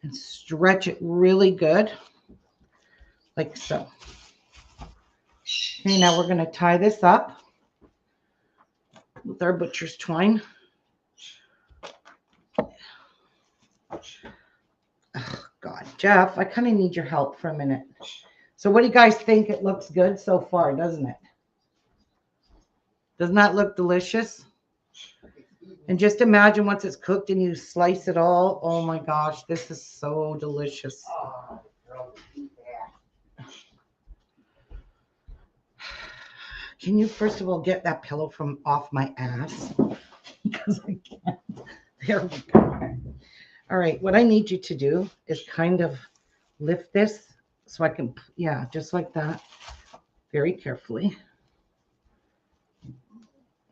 and stretch it really good, like so. Okay, now we're going to tie this up with our butcher's twine. Oh, God, Jeff, I kind of need your help for a minute. So what do you guys think? It looks good so far, doesn't it? Doesn't that look delicious? And just imagine once it's cooked and you slice it all. Oh my gosh, this is so delicious. Can you first of all get that pillow from off my ass? Because I can't. There we go. All right, what I need you to do is kind of lift this so I can, yeah, just like that. Very carefully.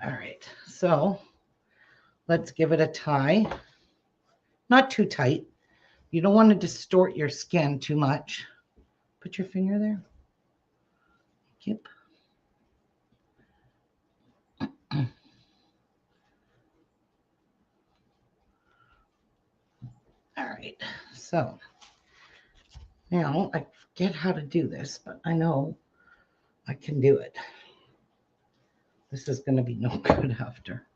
All right, so let's give it a tie. Not too tight. You don't want to distort your skin too much. Put your finger there. Yep. All right, so now I forget how to do this, but I know I can do it. This is going to be no good after.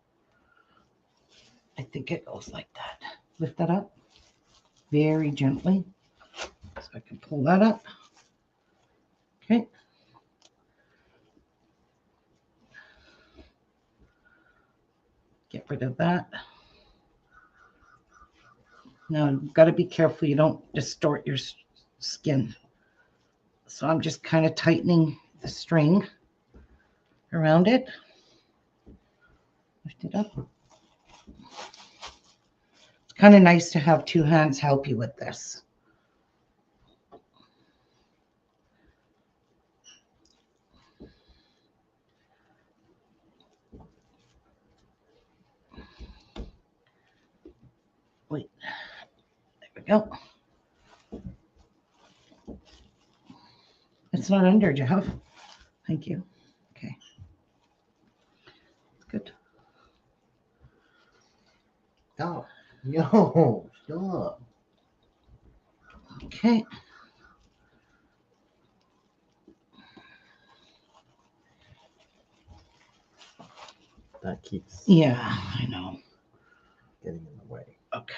I think it goes like that. Lift that up very gently so I can pull that up. Okay. Get rid of that. Now, you've got to be careful you don't distort your skin. So I'm just kind of tightening the string around it. Lift it up. It's kind of nice to have two hands help you with this. Wait, there we go. It's not under, Jeff. Thank you. Okay. Good. Oh, no, stop. Okay. That keeps Yeah, I know. getting in the way. Okay.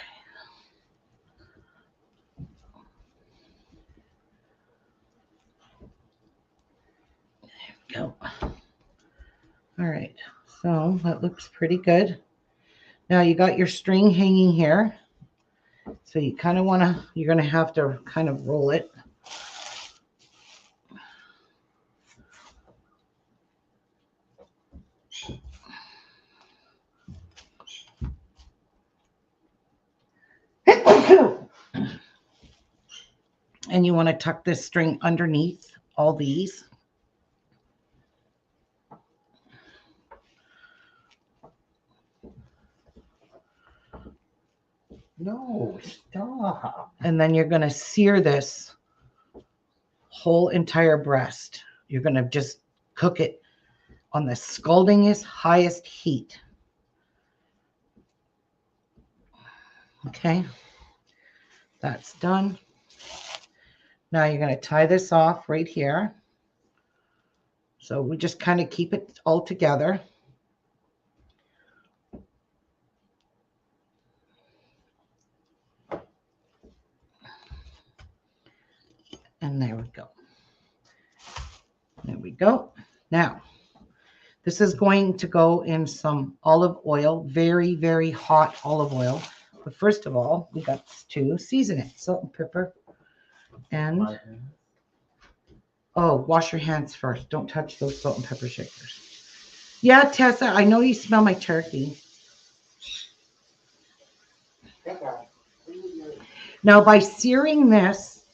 There we go. All right. So that looks pretty good. Now you got your string hanging here. So you kind of want to, you're going to have to kind of roll it. And you want to tuck this string underneath all these. No, stop. And then you're going to sear this whole entire breast. You're going to just cook it on the scaldingest, highest heat. Okay, that's done. Now you're going to tie this off right here. So we just kind of keep it all together. And there we go. There we go. Now, this is going to go in some olive oil, very, very hot olive oil. But first of all, we got to season it. Salt and pepper. And, oh, wash your hands first. Don't touch those salt and pepper shakers. Yeah, Tessa, I know you smell my turkey. Now, by searing this,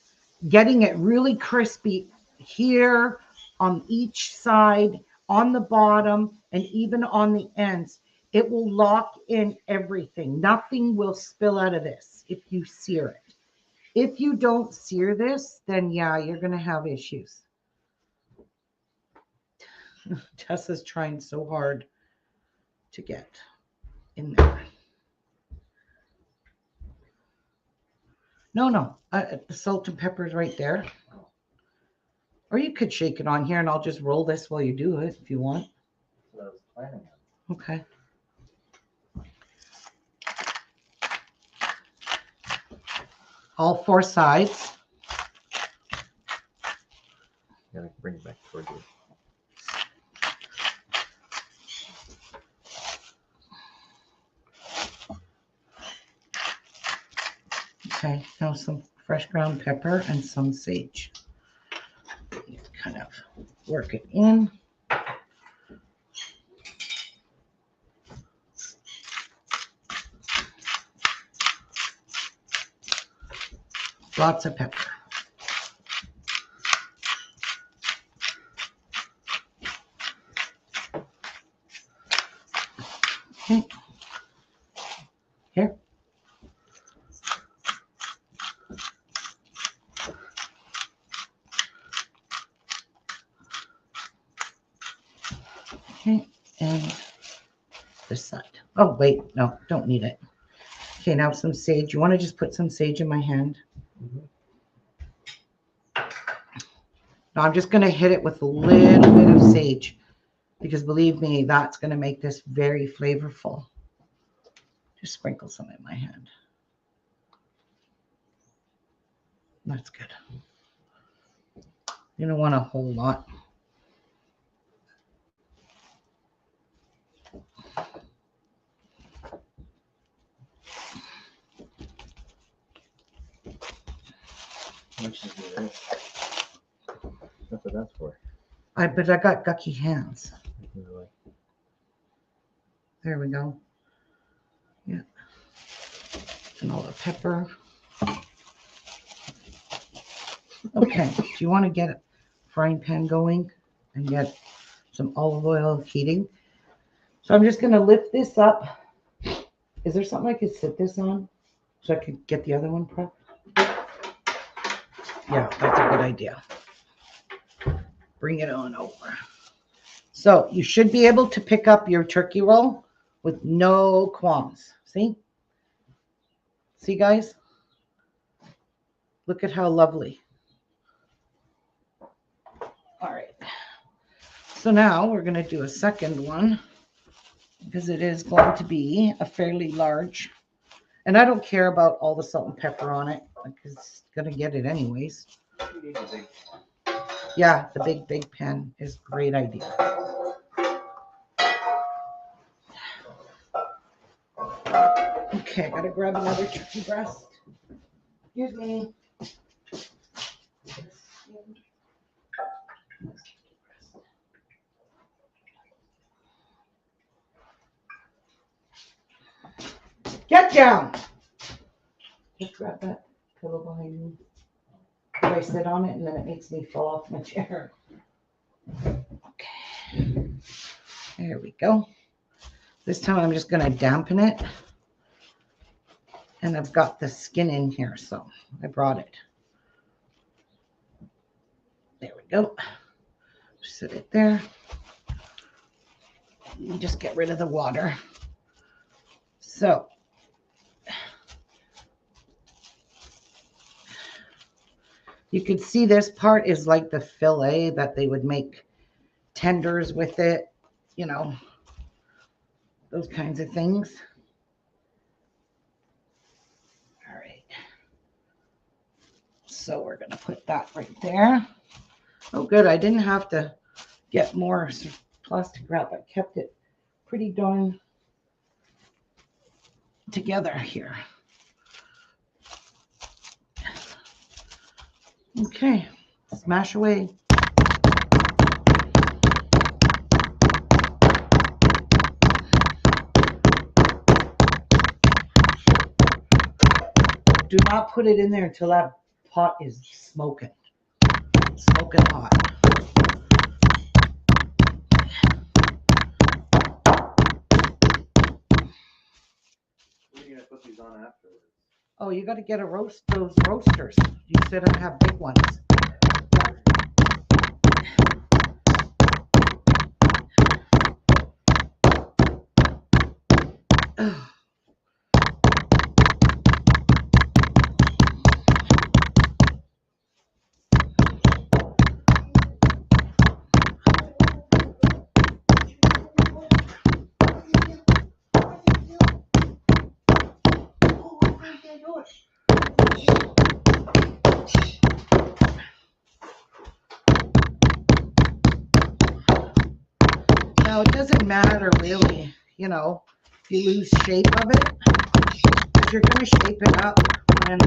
getting it really crispy here on each side, on the bottom, and even on the ends, it will lock in everything. Nothing will spill out of this if you sear it. If you don't sear this, then yeah, you're going to have issues. Tessa's trying so hard to get in there. No, the salt and pepper is right there. Or you could shake it on here and I'll just roll this while you do it if you want. That's what I was planning on. Okay. All four sides. Gotta bring it back towards you. Okay, now some fresh ground pepper and some sage. Kind of work it in. Lots of pepper. Okay. Here. Okay, and this side. Oh, wait, no, don't need it. Okay, now some sage. You want to just put some sage in my hand? Mm-hmm. Now I'm just going to hit it with a little bit of sage because believe me, that's going to make this very flavorful. Just sprinkle some in my hand. That's good. You don't want a whole lot. How much is it? That's what that's for. But I got gucky hands. Really. There we go. Yeah. And all the pepper. Okay. Do you want to get a frying pan going and get some olive oil heating? So I'm just going to lift this up. Is there something I could sit this on so I could get the other one prepped? Yeah, that's a good idea. Bring it on over. So you should be able to pick up your turkey roll with no qualms. See? See, guys? Look at how lovely. All right. So now we're going to do a second one because it is going to be a fairly large. And I don't care about all the salt and pepper on it because it's going to get it anyways. Yeah, the big pan is a great idea. Okay, I gotta grab another turkey breast. Excuse me. Get down. Just grab that pillow behind me. I sit on it and then it makes me fall off my chair. Okay. There we go. This time I'm just going to dampen it. And I've got the skin in here, so I brought it. There we go. Sit it there. You just get rid of the water. So you could see this part is like the fillet that they would make tenders with it, you know, those kinds of things. All right. So we're going to put that right there. Oh, good. I didn't have to get more plastic wrap. I kept it pretty darn together here. Okay, smash away. Do not put it in there until that pot is smoking. Smoking hot. What are you gonna put these on afterwards? Oh, you got to get those roasters. You said I have big ones. Ugh. Now, it doesn't matter really, you know, if you lose shape of it, because you're going to shape it up when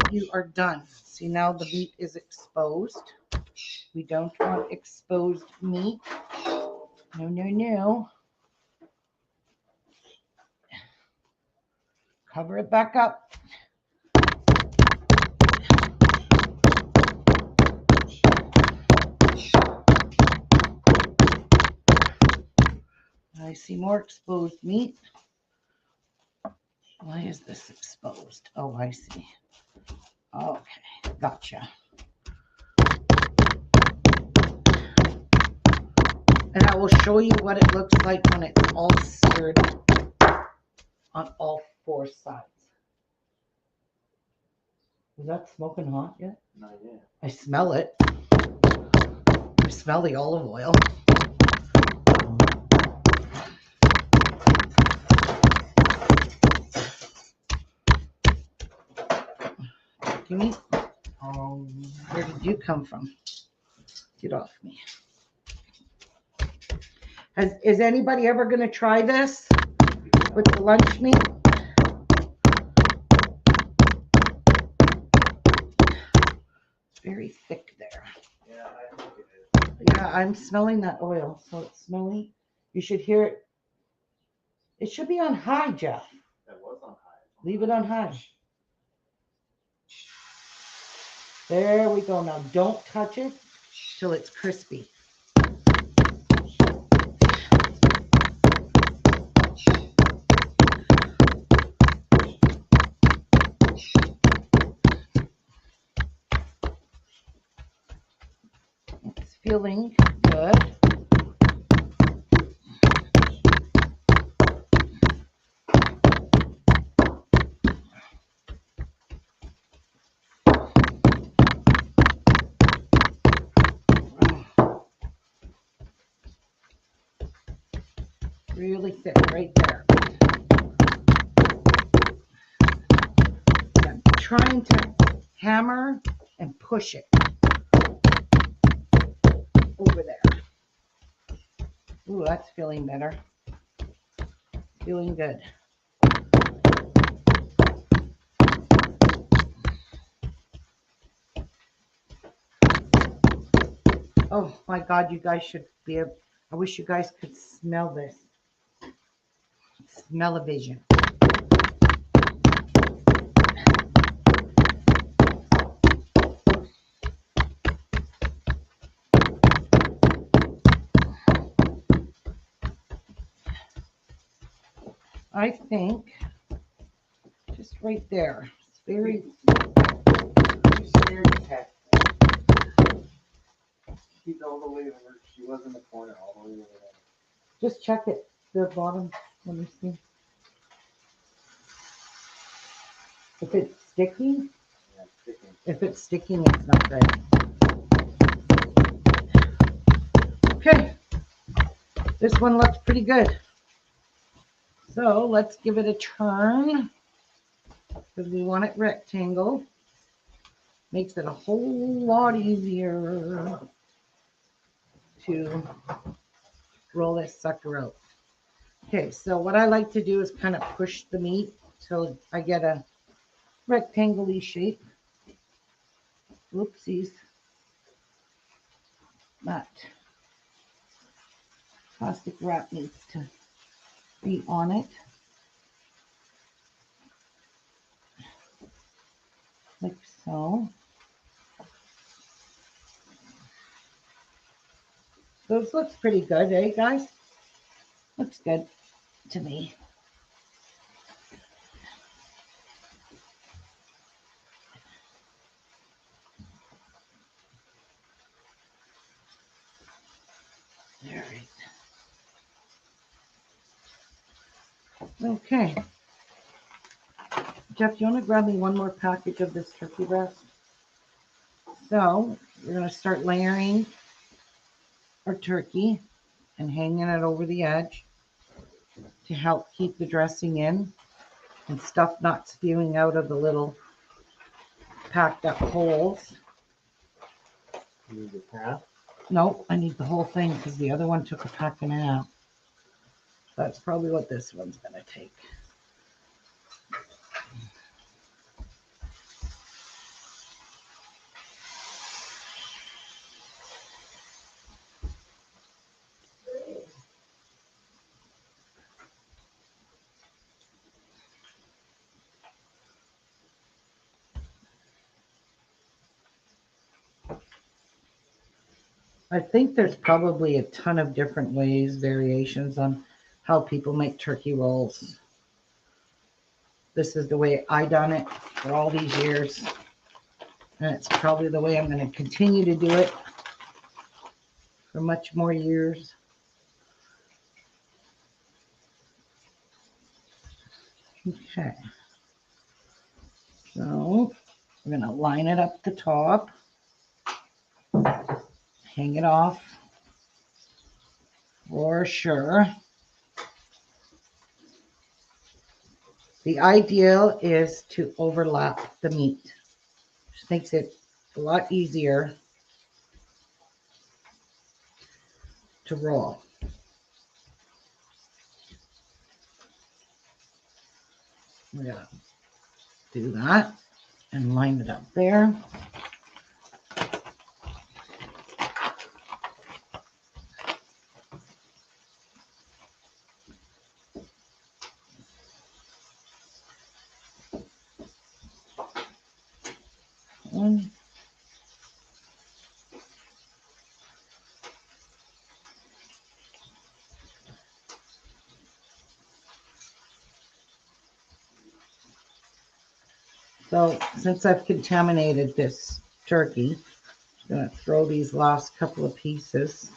you are done. See, now the meat is exposed. We don't want exposed meat. No, no, no. Cover it back up. I see more exposed meat. Why is this exposed? Oh, I see. Okay, gotcha. And I will show you what it looks like when it's all seared on all 4 sides. Is that smoking hot yet? Not yet. I smell it. I smell the olive oil. Give me. Where did you come from? Get off me. Is anybody ever going to try this with the lunch meat? It's very thick there. Yeah, I think it is. Yeah, I'm smelling that oil, so it's smelling. You should hear it. It should be on high, Jeff. That was on high. Leave it on high. There we go. Now don't touch it till it's crispy. It's feeling good. Really thick right there. I'm trying to hammer and push it over there. Ooh, that's feeling better. Feeling good. Oh my God, you guys should be able, I wish you guys could smell this. Smell-o-vision. I think just right there. It's very. You scared the cat. She's all the way over. She was in the corner all the way over there. Just check it. The bottom. Let me see. If it's sticky, Yeah, it's sticking. if it's sticking, it's not good. Okay. This one looks pretty good. So let's give it a turn because we want it rectangle. Makes it a whole lot easier to roll this sucker out. Okay, so what I like to do is kind of push the meat till I get a rectangle-y shape. Whoopsies. That plastic wrap needs to be on it. Like so. Those looks pretty good, eh, guys? Looks good to me. All right. Okay. Jeff, you want to grab me one more package of this turkey breast? So we're going to start layering our turkey and hanging it over the edge to help keep the dressing in and stuff not spewing out of the little packed up holes. You need the half? Nope, I need the whole thing because the other one took a pack and a half. That's probably what this one's going to take. I think there's probably a ton of different ways, variations on how people make turkey rolls. This is the way I done it for all these years. And it's probably the way I'm going to continue to do it for much more years. Okay. So we're going to line it up the top, hang it off for sure. The ideal is to overlap the meat, which makes it a lot easier to roll. We're going to do that and line it up there. One. So since I've contaminated this turkey, I'm going to throw these last couple of pieces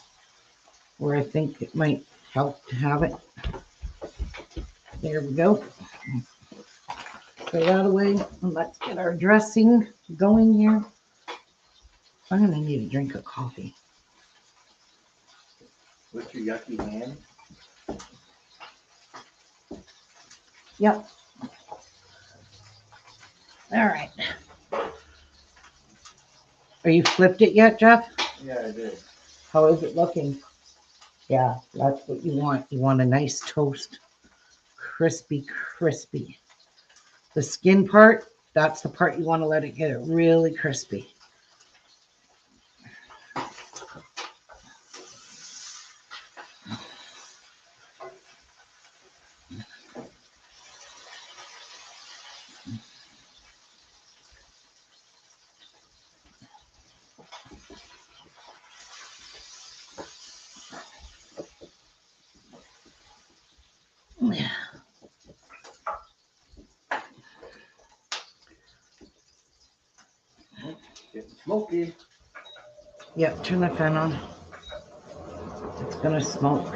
where I think it might help to have it. There we go. Throw that away. And let's get our dressing going here. I'm going to need a drink of coffee. With your yucky hand? Yep. All right. Are you flipped it yet, Jeff? Yeah, I did. How is it looking? Yeah, that's what you want. You want a nice toast. Crispy, crispy. The skin part, that's the part you want to let it get it really crispy. Getting smoky. Yeah, turn the fan on. It's gonna smoke.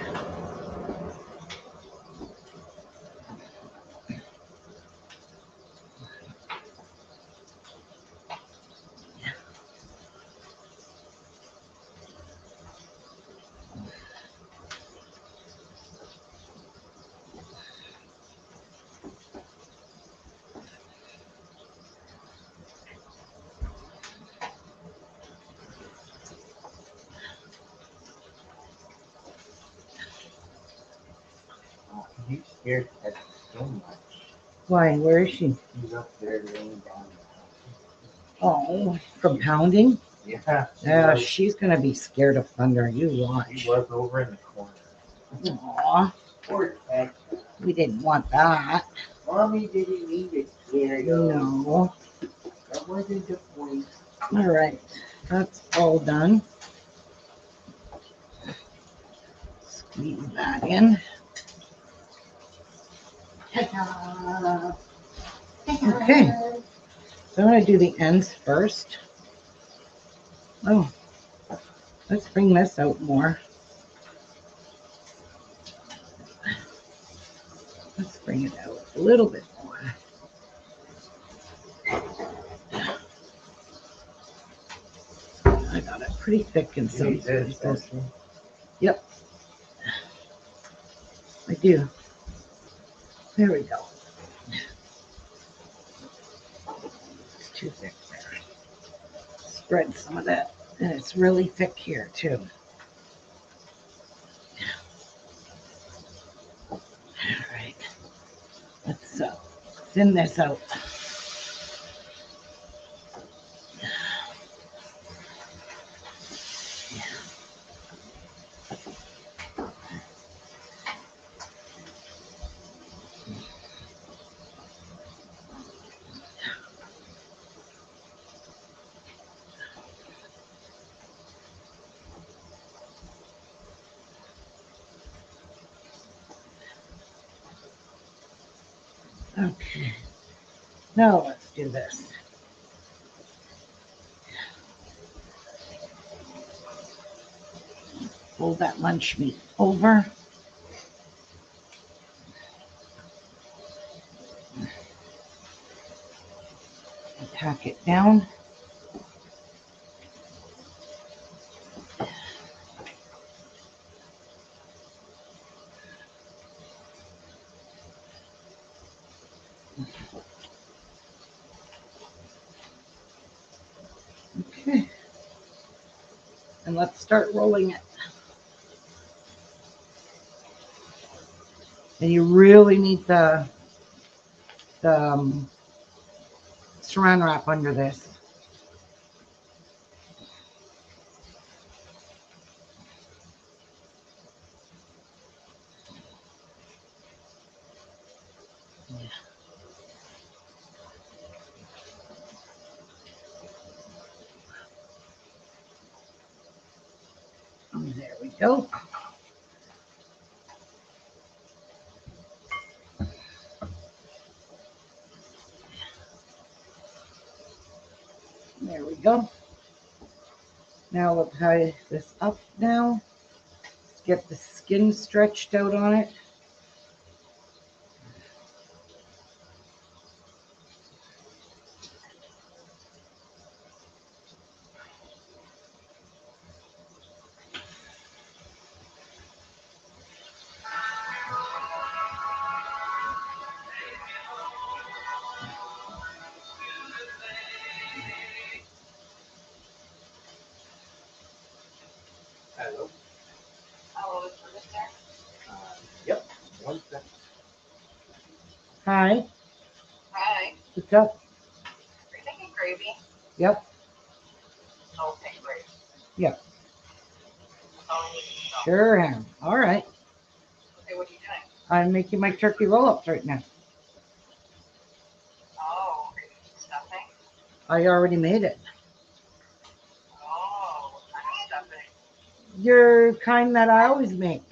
Oh, he's scared at so much. Why? Where is she? He's up there laying down. Oh, from pounding? Yeah. Yeah, she's gonna be scared of thunder. You watch. He was over in the corner. Aw, Poor Texas. we didn't want that. Mommy didn't mean to scare you. No. That wasn't the point. All right, that's all done. Squeeze that in. Ta-da. Okay. So I'm gonna do the ends first. Oh, let's bring this out more. Let's bring it out a little bit more. I got it pretty thick in some Jesus, places. don't you? Yep, I do. There we go. It's too thick there. Spread some of that. And it's really thick here too. All right. Let's thin this out. Okay. Now let's do this. Fold that lunch meat over. And tack it down. Okay. And let's start rolling it. And you really need the saran wrap under this. There we go. There we go. Now we'll tie this up now. Get the skin stretched out on it. Hello. Oh, is Bruce there? Yep. 1 second. Hi, Hi. what's up? Are you making gravy? Yep, Okay, great. yep, That's all I need to know. sure am. All right. Okay, what are you doing? I'm making my turkey roll-ups right now. Oh, are you making stuffing? I already made it. Oh, what kind of stuffing? Your kind that I always make.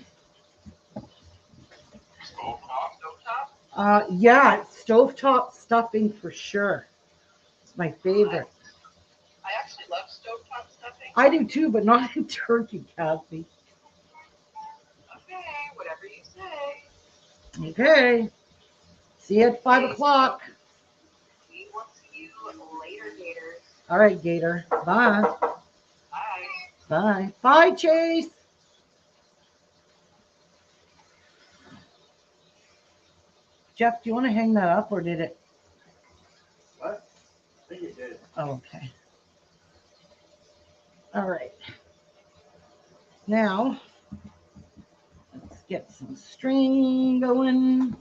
Stovetop? Yeah, stovetop stuffing for sure. It's my favorite. I actually love stovetop stuffing. I do too, but not in turkey, Kathy. Okay, whatever you say. Okay. See you at 5 o'clock. We will see you later, Gators. All right, Gator. Bye. Bye. Bye. Bye, Chase. Jeff, do you want to hang that up or did it? What? I think it did. Oh, okay. All right. Now, let's get some string going.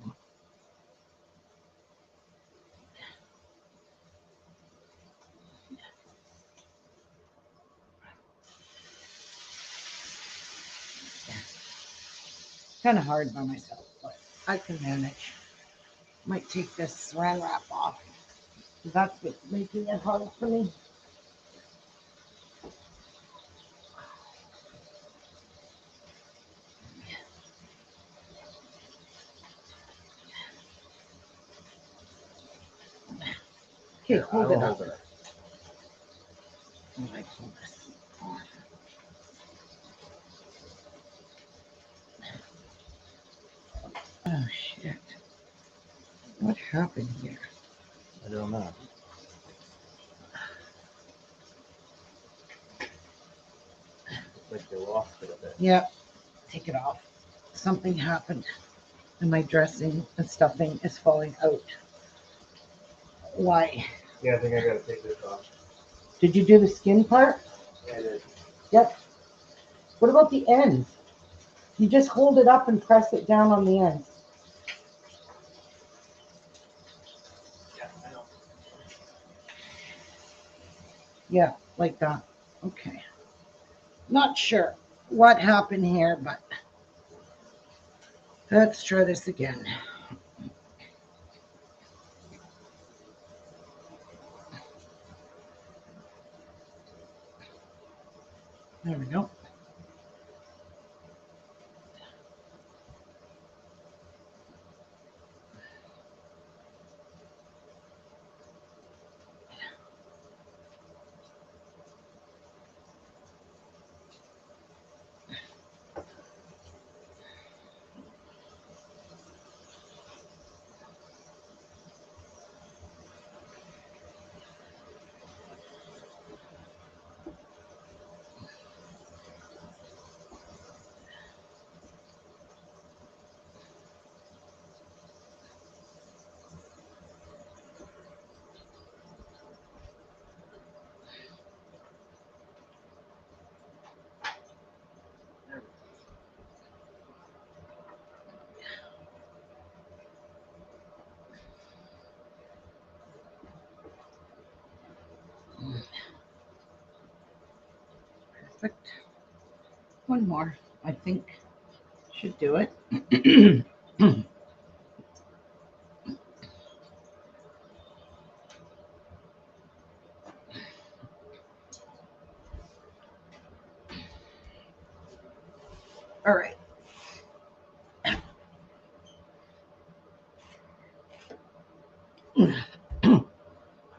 Kind of hard by myself, but I can manage. Might take this saran wrap off. That's what's making it hard for me. Okay, hold it up. Oh, I pull this off. Oh, shit. What happened here? I don't know. Like they lost it a bit. Yep, take it off. Something happened and my dressing and stuffing is falling out. Why? Yeah, I think I gotta take this off. Did you do the skin part? Yeah, I did. Yep. What about the ends? You just hold it up and press it down on the ends. Yeah, I know. Yeah, like that. Okay. Not sure what happened here, but let's try this again. There we go. Perfect. One more, I think, should do it. All right.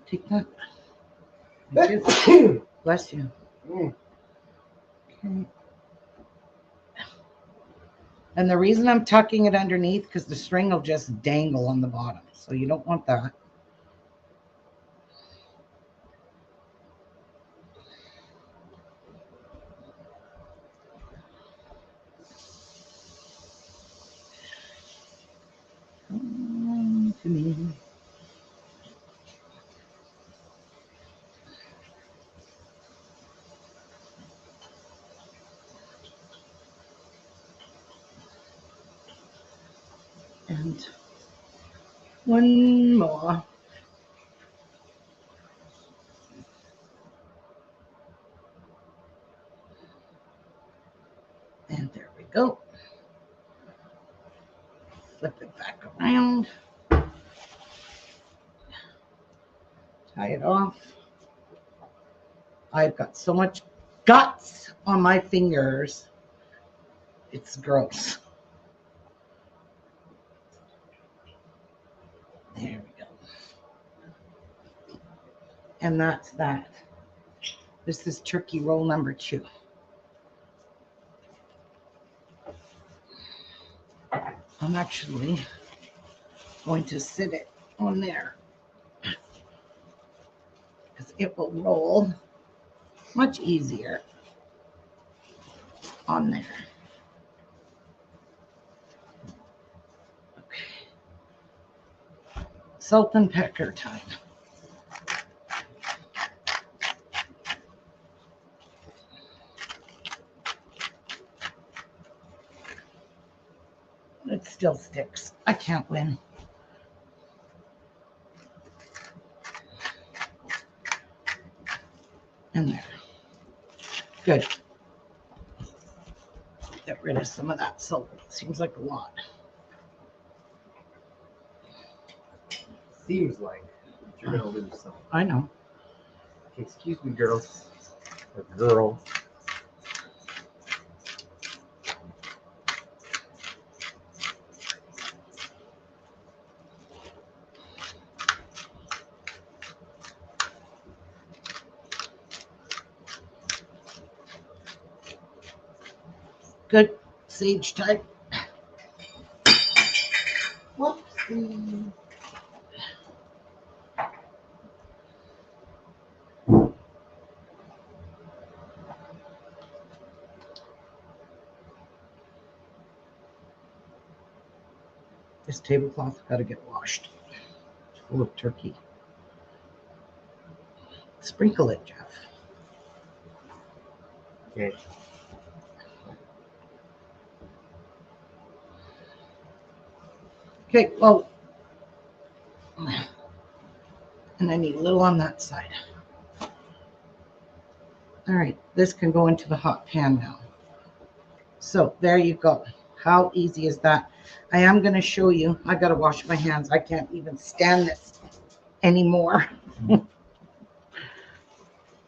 Take that. Thank you. Bless you. Mm. Okay. And the reason I'm tucking it underneath because the string will just dangle on the bottom. So you don't want that. Come to me. And one more. And there we go. Flip it back around. Tie it off. I've got so much guts on my fingers. It's gross. There we go. And that's that. This is turkey roll number 2. I'm actually going to sit it on there because it will roll much easier on there. Okay. Salt and pepper time. It still sticks. I can't win. In there. Good. Get rid of some of that salt. Seems like a lot. Seems like you're gonna lose something. I know. Okay, excuse me, girls. Or girl. Good. Sage type. Whoopsie. This tablecloth got to get washed. It's full of turkey. Sprinkle it, Jeff. Okay. Okay, well, and I need a little on that side. All right, this can go into the hot pan now. So there you go. How easy is that? I am going to show you. I got to wash my hands. I can't even stand this anymore.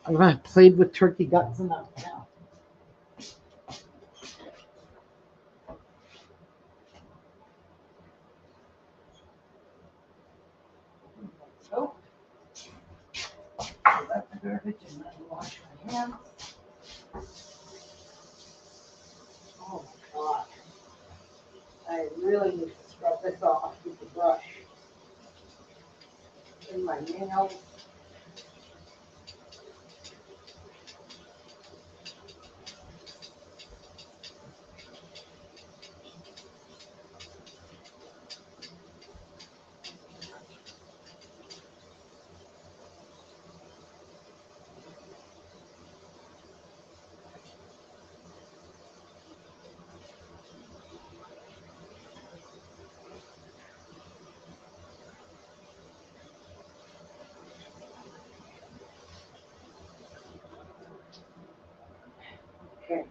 I've played with turkey guts enough now. So, pull out the garbage and then wash my hands. Oh my God. I really need to scrub this off with the brush. In my nails. Okay.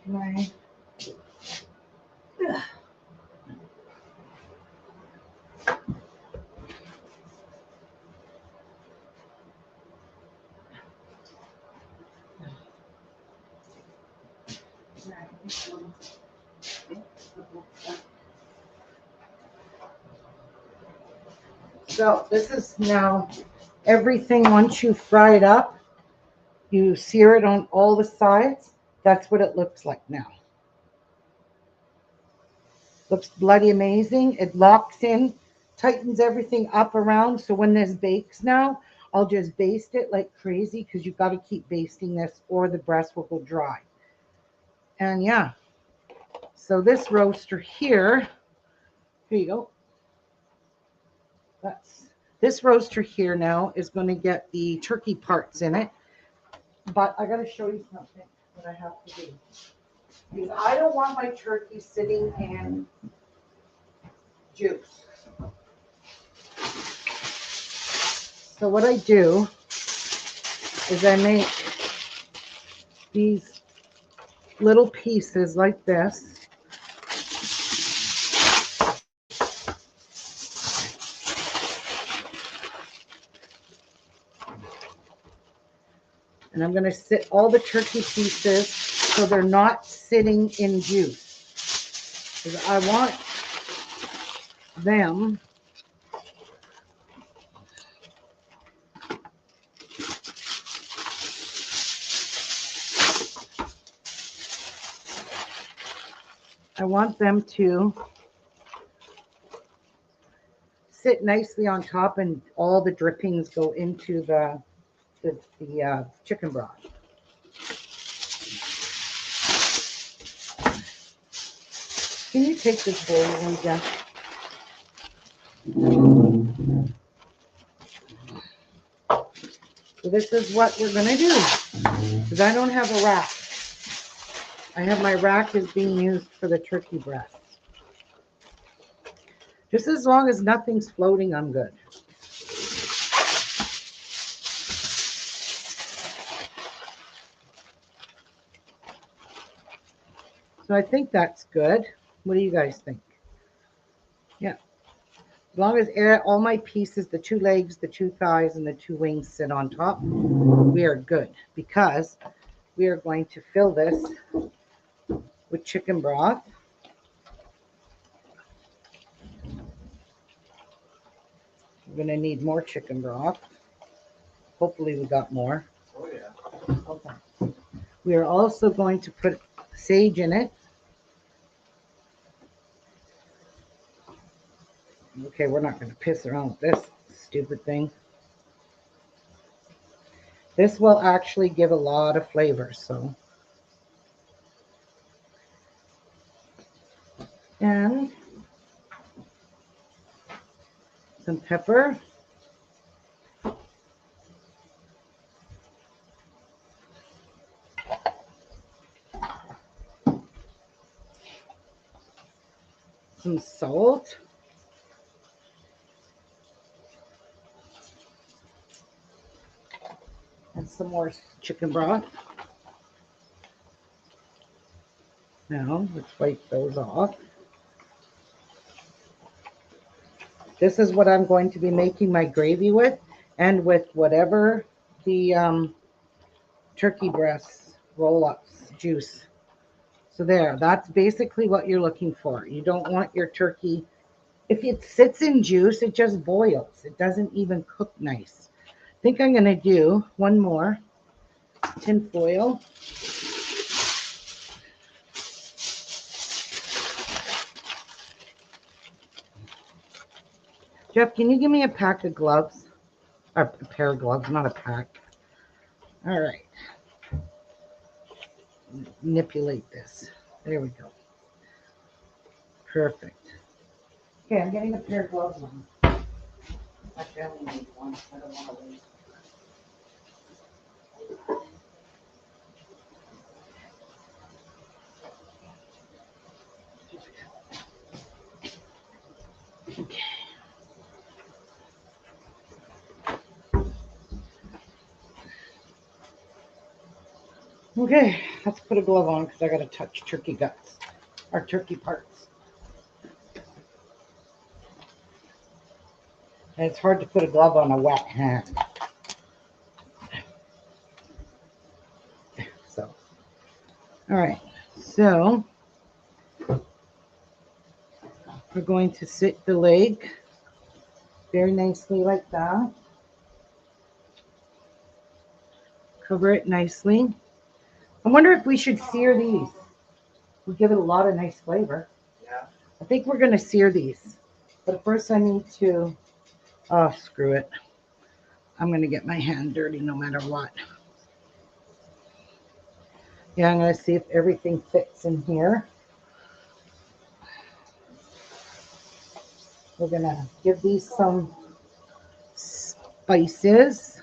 My So this is now everything. Once you fry it up, you sear it on all the sides. That's what it looks like now. Looks bloody amazing. It locks in, tightens everything up around. So when this bakes now, I'll just baste it like crazy because you've got to keep basting this or the breast will go dry. And yeah, so this roaster here you go. This roaster here now is going to get the turkey parts in it. But I got to show you something that I have to do. Because I don't want my turkey sitting in juice. So what I do is I make these little pieces like this. And I'm going to sit all the turkey pieces so they're not sitting in juice. Because I want them I want them to sit nicely on top and all the drippings go into the chicken broth. Can you take this bowl away, Jeff? So this is what we're going to do, because I don't have a rack. I have my rack is being used for the turkey breast. Just as long as nothing's floating, I'm good. So I think that's good. What do you guys think? Yeah. As long as all my pieces, the 2 legs, the 2 thighs, and the 2 wings sit on top, we are good, because we are going to fill this with chicken broth. We're going to need more chicken broth. Hopefully we got more. Oh, yeah. Okay. We are also going to put sage in it. Okay, we're not going to piss around with this stupid thing. This will actually give a lot of flavor, so. And some pepper. Some salt. And some more chicken broth. Now, let's wipe those off. This is what I'm going to be making my gravy with, and with whatever the turkey breast roll-ups juice. So there, that's basically what you're looking for. You don't want your turkey, if it sits in juice, it just boils. It doesn't even cook nice. I think I'm going to do one more tin foil. Jeff, can you give me a pack of gloves? Or a pair of gloves, not a pack. All right. Manipulate this. There we go. Perfect. Okay, I'm getting a pair of gloves on. Actually, I only need one. I don't want to waste. Okay. Okay, let's put a glove on because I got to touch turkey guts, or turkey parts. And it's hard to put a glove on a wet hand. So, all right, so we're going to sit the leg very nicely like that. Cover it nicely. I wonder if we should sear these. We give it a lot of nice flavor. Yeah. I think we're going to sear these. But first I need to, oh, screw it. I'm going to get my hand dirty no matter what. Yeah, I'm going to see if everything fits in here. We're going to give these some spices.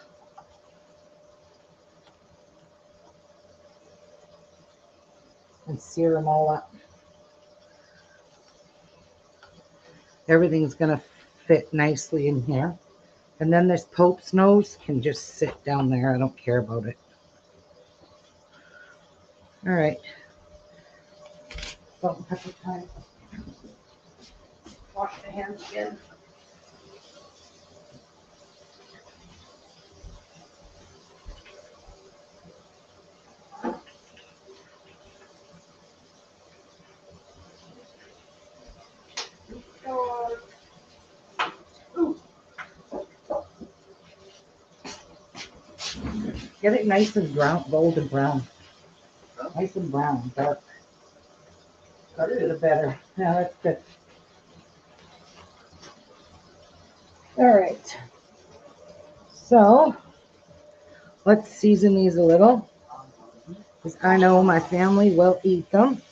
And sear them all up. Everything's going to fit nicely in here. And then this Pope's nose can just sit down there. I don't care about it. All right. Salt and pepper time. Wash the hands again. Get it nice and brown, golden brown. Huh? Nice and brown, dark. That's a bit better. Yeah, that's good. All right. So let's season these a little, because I know my family will eat them.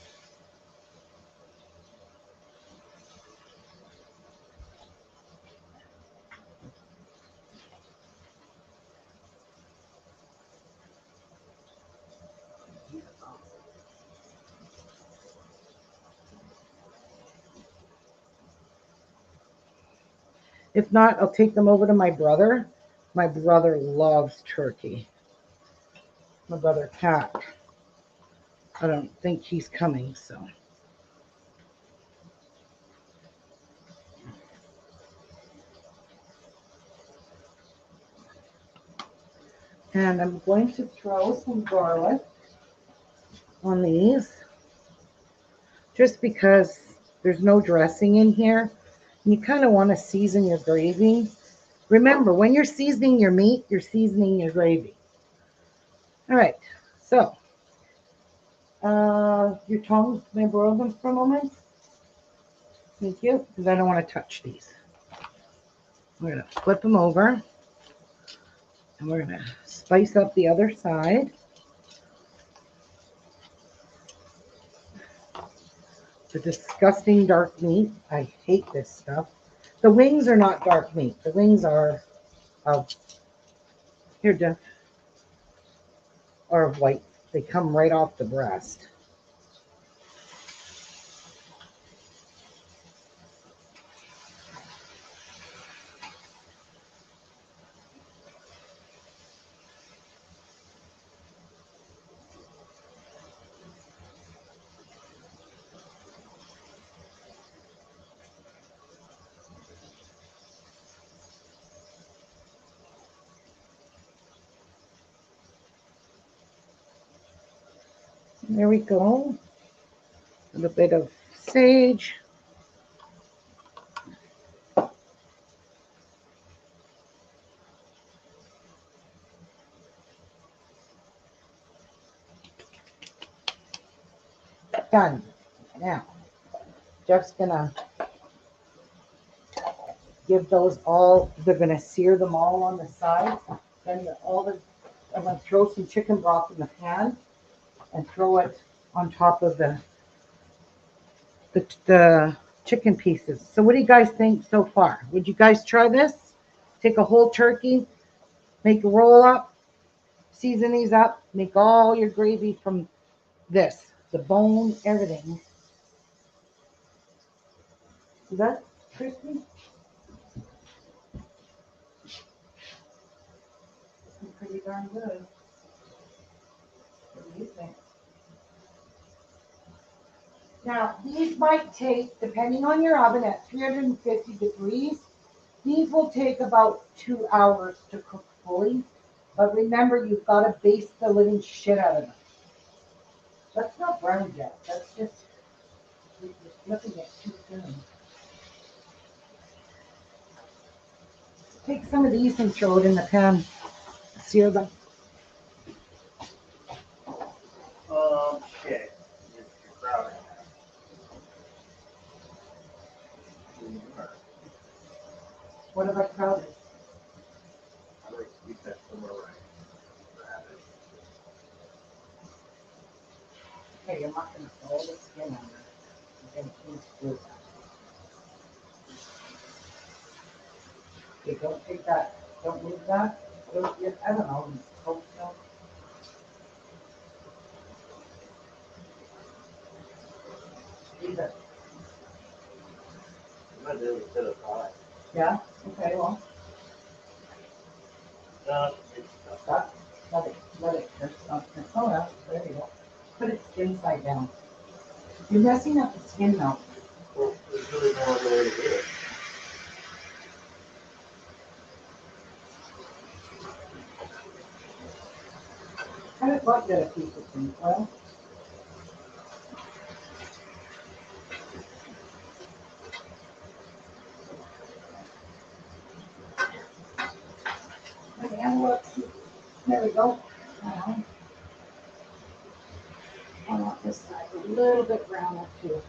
If not, I'll take them over to my brother. My brother loves turkey. My brother Pat. I don't think he's coming, so. And I'm going to throw some garlic on these, just because there's no dressing in here. And you kind of want to season your gravy. Remember, when you're seasoning your meat, you're seasoning your gravy. All right, so your tongs, can I borrow them for a moment? Thank you, because I don't want to touch these. We're going to flip them over, and we're going to spice up the other side. The disgusting dark meat. I hate this stuff. The wings are not dark meat. The wings are of, here, Jeff, are of white. They come right off the breast. There we go. A little bit of sage. Done. Now, Jeff's gonna give those all, they're gonna sear them all on the side. Then I'm gonna throw some chicken broth in the pan and throw it on top of the chicken pieces. So what do you guys think so far? Would you guys try this? Take a whole turkey, make a roll up, season these up, make all your gravy from this, the bone, everything. Is that crispy? Pretty darn good. What do you think? Now, these might take, depending on your oven, at 350 degrees, these will take about 2 hours to cook fully. But remember, you've got to baste the living shit out of them. That's not brown yet. That's just, you're flipping it too soon. Take some of these and throw it in the pan. Sear them. Okay. You're crowding. What have I crowded? I like to keep that somewhere right. Okay, you're not going to throw the skin on it. You're going to keep screw that. Okay, don't take that. Don't move that. I don't know. Coat stuff. Leave it. I'm not doing a bit of pie. Yeah? Okay, well, No, it's tough. let it, oh, yeah, there you go. Put it inside down. You're messing up the skin now. Well, there's really no other way to do it. Kind of like that a piece of thing, well. And look, there we go. I want this side a little bit browner too.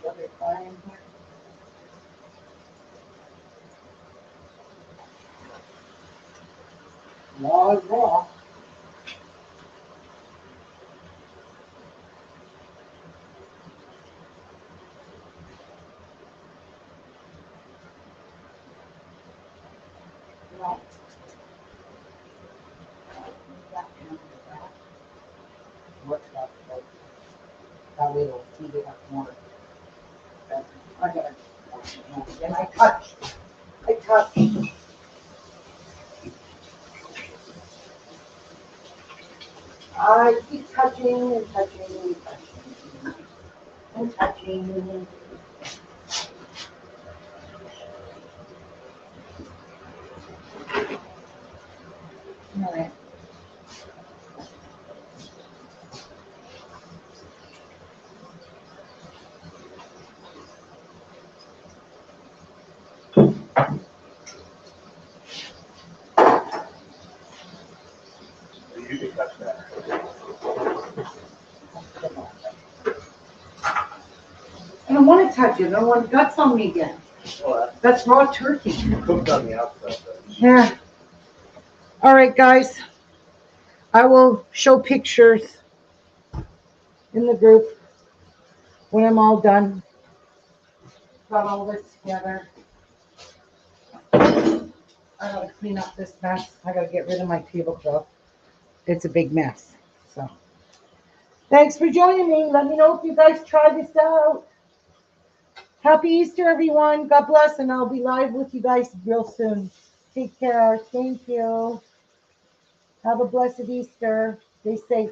other thigh in here. Raw is raw. Well, what's that? That way it'll heat it up more. I gotta, and I touch. I keep touching and touching and touching. All right. You can touch that. I don't want to touch it. I don't want guts on me again. Well, That's raw turkey. that's cooked on the outside, though. Yeah. All right, guys. I will show pictures in the group when I'm all done. Got all this together. I gotta clean up this mess. I gotta get rid of my tablecloth. It's a big mess. So, thanks for joining me. Let me know if you guys try this out. Happy Easter, everyone. God bless, and I'll be live with you guys real soon. Take care. Thank you. Have a blessed Easter. Stay safe.